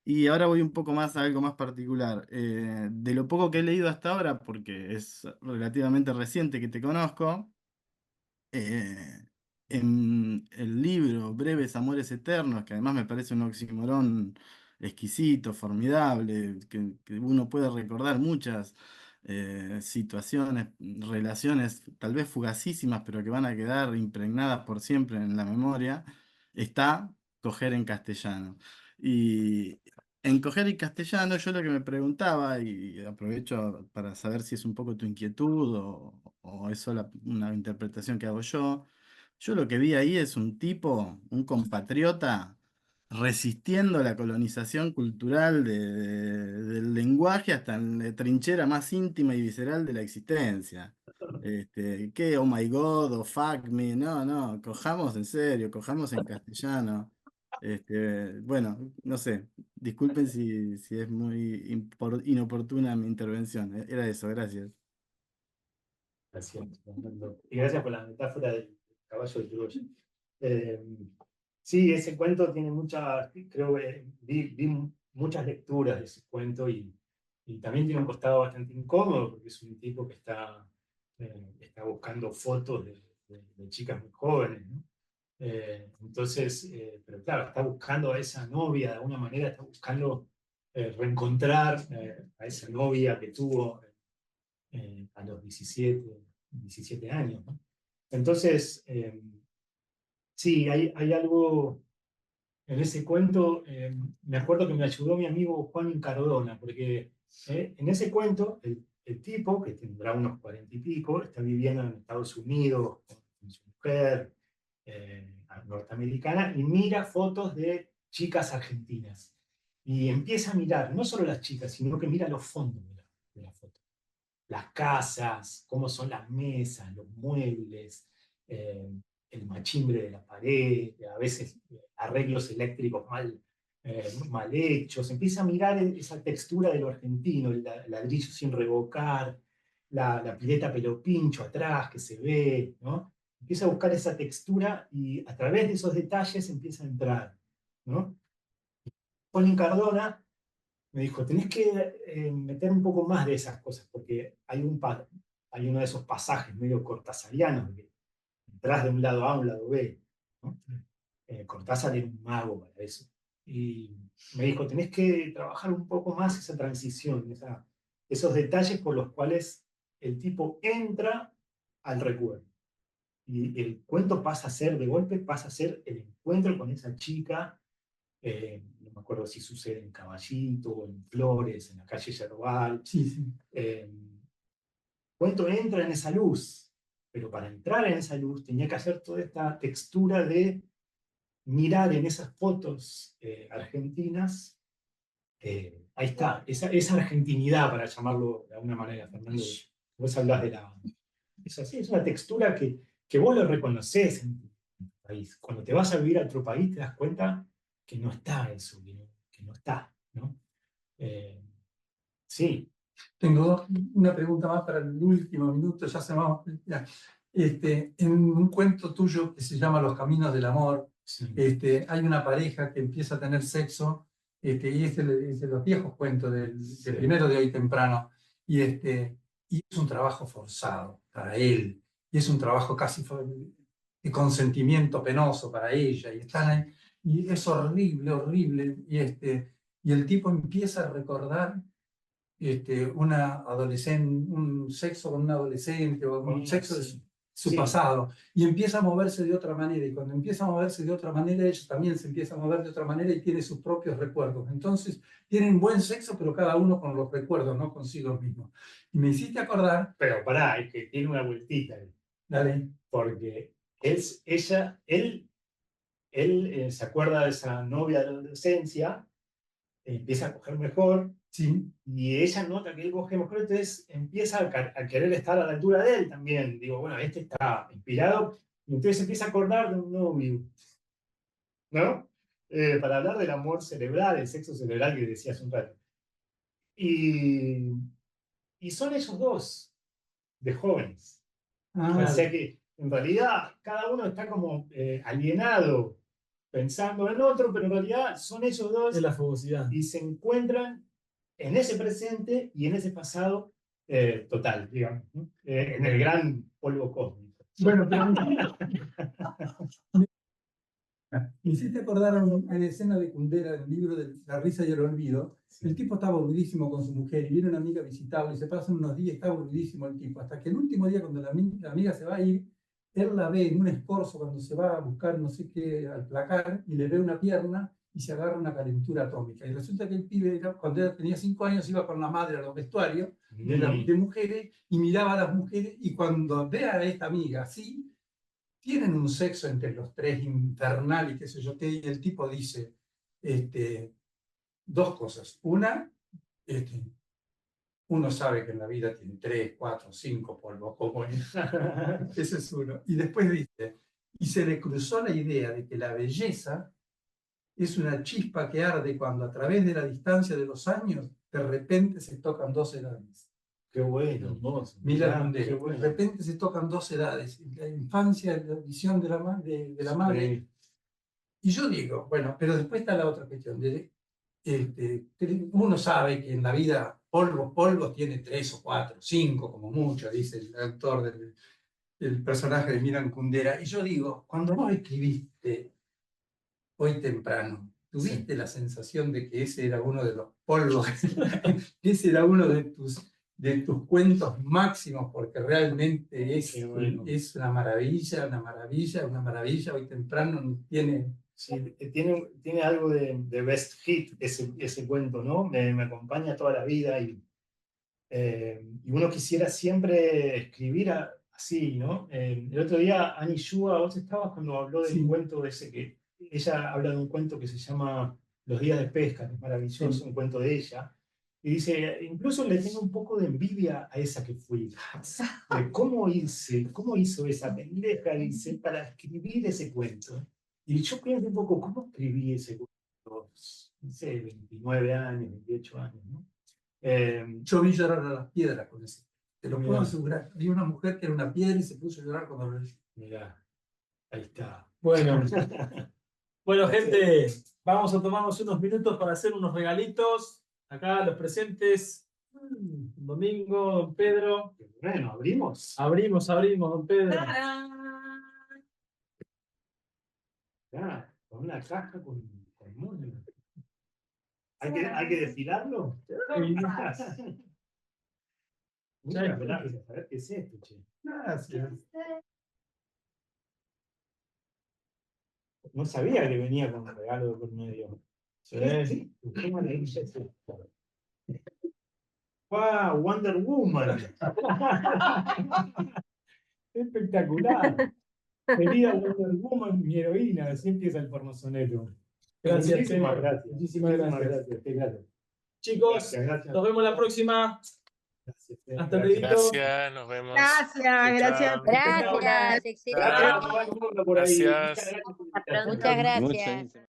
Y ahora voy un poco más a algo más particular. De lo poco que he leído hasta ahora, porque es relativamente reciente que te conozco, eh, en el libro Breves Amores Eternos, que además me parece un oxímoron exquisito, formidable, que uno puede recordar muchas situaciones, relaciones tal vez fugacísimas, pero que van a quedar impregnadas por siempre en la memoria, está Coger en castellano. Y en Coger en castellano yo lo que me preguntaba, y aprovecho para saber si es un poco tu inquietud o es solo una interpretación que hago yo lo que vi ahí es un tipo, un compatriota, resistiendo la colonización cultural del lenguaje hasta en la trinchera más íntima y visceral de la existencia. ¿Qué? Oh my God, o fuck me, no, no, cojamos en serio, cojamos en castellano. Bueno, no sé, disculpen si es muy inoportuna mi intervención. Era eso, gracias. Gracias, Fernando. Y gracias por la metáfora del caballo de Troya. Eh, sí, ese cuento tiene muchas, creo que vi muchas lecturas de ese cuento y también tiene un costado bastante incómodo porque es un tipo que está buscando fotos de chicas muy jóvenes, ¿no? Entonces, pero claro, está buscando a esa novia, de alguna manera está buscando reencontrar a esa novia que tuvo a los 17 años, ¿no? Entonces, sí, hay algo en ese cuento. Me acuerdo que me ayudó mi amigo Juan Incardona, porque en ese cuento el tipo, que tendrá unos 40 y pico, está viviendo en Estados Unidos con su mujer norteamericana y mira fotos de chicas argentinas. Y empieza a mirar no solo las chicas, sino que mira los fondos de la foto, las casas, cómo son las mesas, los muebles, el machimbre de la pared, a veces arreglos eléctricos mal hechos. Empieza a mirar esa textura de lo argentino, el ladrillo sin revocar, la pileta pelo pincho atrás que se ve, ¿no? Empieza a buscar esa textura y a través de esos detalles empieza a entrar, ¿no? Colin Cardona me dijo, tenés que meter un poco más de esas cosas, porque hay uno de esos pasajes medio cortasarianos, que entras de un lado A a un lado B, ¿no? Cortázar era un mago para eso. Y me dijo, tenés que trabajar un poco más esa transición, esos detalles por los cuales el tipo entra al recuerdo. Y el cuento pasa a ser, de golpe, pasa a ser el encuentro con esa chica. No me acuerdo si sucede en Caballito o en Flores, en la calle Yerbal. Sí, sí. Cuento entra en esa luz, pero para entrar en esa luz tenía que hacer toda esta textura de mirar en esas fotos argentinas. Ahí está, esa argentinidad, para llamarlo de alguna manera, Fernando. Vos hablas de la... Es así, es una textura que vos lo reconocés en tu país. Cuando te vas a vivir a otro país te das cuenta que no está eso, que no está, ¿no? Sí. Tengo una pregunta más para el último minuto, ya se va. En un cuento tuyo que se llama Los Caminos del Amor, Sí. Hay una pareja que empieza a tener sexo, y es de los viejos cuentos del primero de hoy temprano, y es un trabajo forzado para él, y es un trabajo casi de consentimiento penoso para ella, y están ahí, y es horrible, horrible, y el tipo empieza a recordar un sexo con un adolescente o un sexo de su pasado, y empieza a moverse de otra manera, y cuando empieza a moverse de otra manera, ella también se empieza a mover de otra manera y tiene sus propios recuerdos. Entonces tienen buen sexo, pero cada uno con los recuerdos, no consigo mismo. Y me hiciste acordar... Pero pará, es que tiene una vueltita ahí. Dale. Porque él se acuerda de esa novia de la adolescencia, empieza a coger mejor, sí, y ella nota que él coge mejor, entonces empieza a querer estar a la altura de él también. Digo, bueno, este está inspirado, y entonces empieza a acordar de un novio, ¿no? Para hablar del amor cerebral, el sexo cerebral que decía hace un rato. Y, y son ellos dos, de jóvenes. Ah, O sea que en realidad cada uno está como alienado pensando en el otro, pero en realidad son ellos dos es la fogosidad. y se encuentran en ese presente y en ese pasado total, digamos, ¿no? En el gran polvo cósmico. Bueno, pero me hiciste acordar a una escena de Kundera del libro de La risa y el olvido. El tipo está aburridísimo con su mujer y viene una amiga a visitarlo y se pasan unos días, está aburridísimo el tipo. Hasta que el último día, cuando la amiga se va a ir, él la ve en un escorzo cuando se va a buscar no sé qué al placar y le ve una pierna y se agarra una calentura atómica. Y resulta que el pibe, cuando él tenía 5 años, iba con la madre a los vestuarios de mujeres y miraba a las mujeres y cuando ve a esta amiga así, tienen un sexo entre los tres infernal y qué sé yo qué, y el tipo dice dos cosas. Una, uno sabe que en la vida tiene 3, 4, 5 polvos como ese es uno. Y después dice, y se le cruzó la idea de que la belleza es una chispa que arde cuando a través de la distancia de los años de repente se tocan 2 edades. Qué bueno, hermoso. Mira, Qué bueno. de repente se tocan 2 edades, la infancia, la visión de la madre. Y yo digo, bueno, pero después está la otra cuestión. Uno sabe que en la vida polvos tiene 3 o 4, 5 como mucho, dice el autor del personaje de Miran Kundera. Y yo digo, cuando vos escribiste hoy temprano, ¿tuviste la sensación de que ese era uno de los polvos, que ese era uno de tus cuentos máximos, porque realmente es una maravilla, una maravilla, una maravilla? Hoy temprano tiene... Sí, tiene algo de best hit ese cuento, ¿no? Me acompaña toda la vida y uno quisiera siempre escribir así, ¿no? El otro día Annie Shua, vos estabas cuando habló del cuento ese que ella habla de un cuento que se llama Los días de pesca, que es maravilloso, un cuento de ella. Y dice, incluso le tengo un poco de envidia a esa que fui. De cómo hizo esa pendeja, dice, para escribir ese cuento. Y yo pienso un poco, ¿cómo escribí ese cuento? No sé, 29 años, 28 años, ¿no? Yo vi llorar a las piedras con ese. Te lo puedo asegurar. Vi una mujer que era una piedra y se puso a llorar cuando lo leí. Mirá, ahí está. Bueno, bueno, gente, vamos a tomarnos unos minutos para hacer unos regalitos. Acá los presentes. Domingo, don Pedro. Bueno, abrimos. Abrimos, don Pedro. Ya, con una caja con mono. ¿Hay que desfilarlo? Muchas gracias. A ver qué es esto, che. Gracias. No sabía que venía con un regalo de por medio. Sí. ¿Qué maravilla es esto? ¡Wow! Wonder Woman. Espectacular. Querida Wonder Woman, mi heroína. Así empieza el pornosonero. Gracias, Muchísimas Pedro. gracias. Muchísimas gracias. Gracias. Chicos, Gracias. nos vemos la próxima. Gracias. Hasta luego. Gracias, nos vemos. Gracias, Chao, gracias. chao. Gracias, Gracias. excelente. Muchas gracias. Gracias. Muchas gracias. Muchas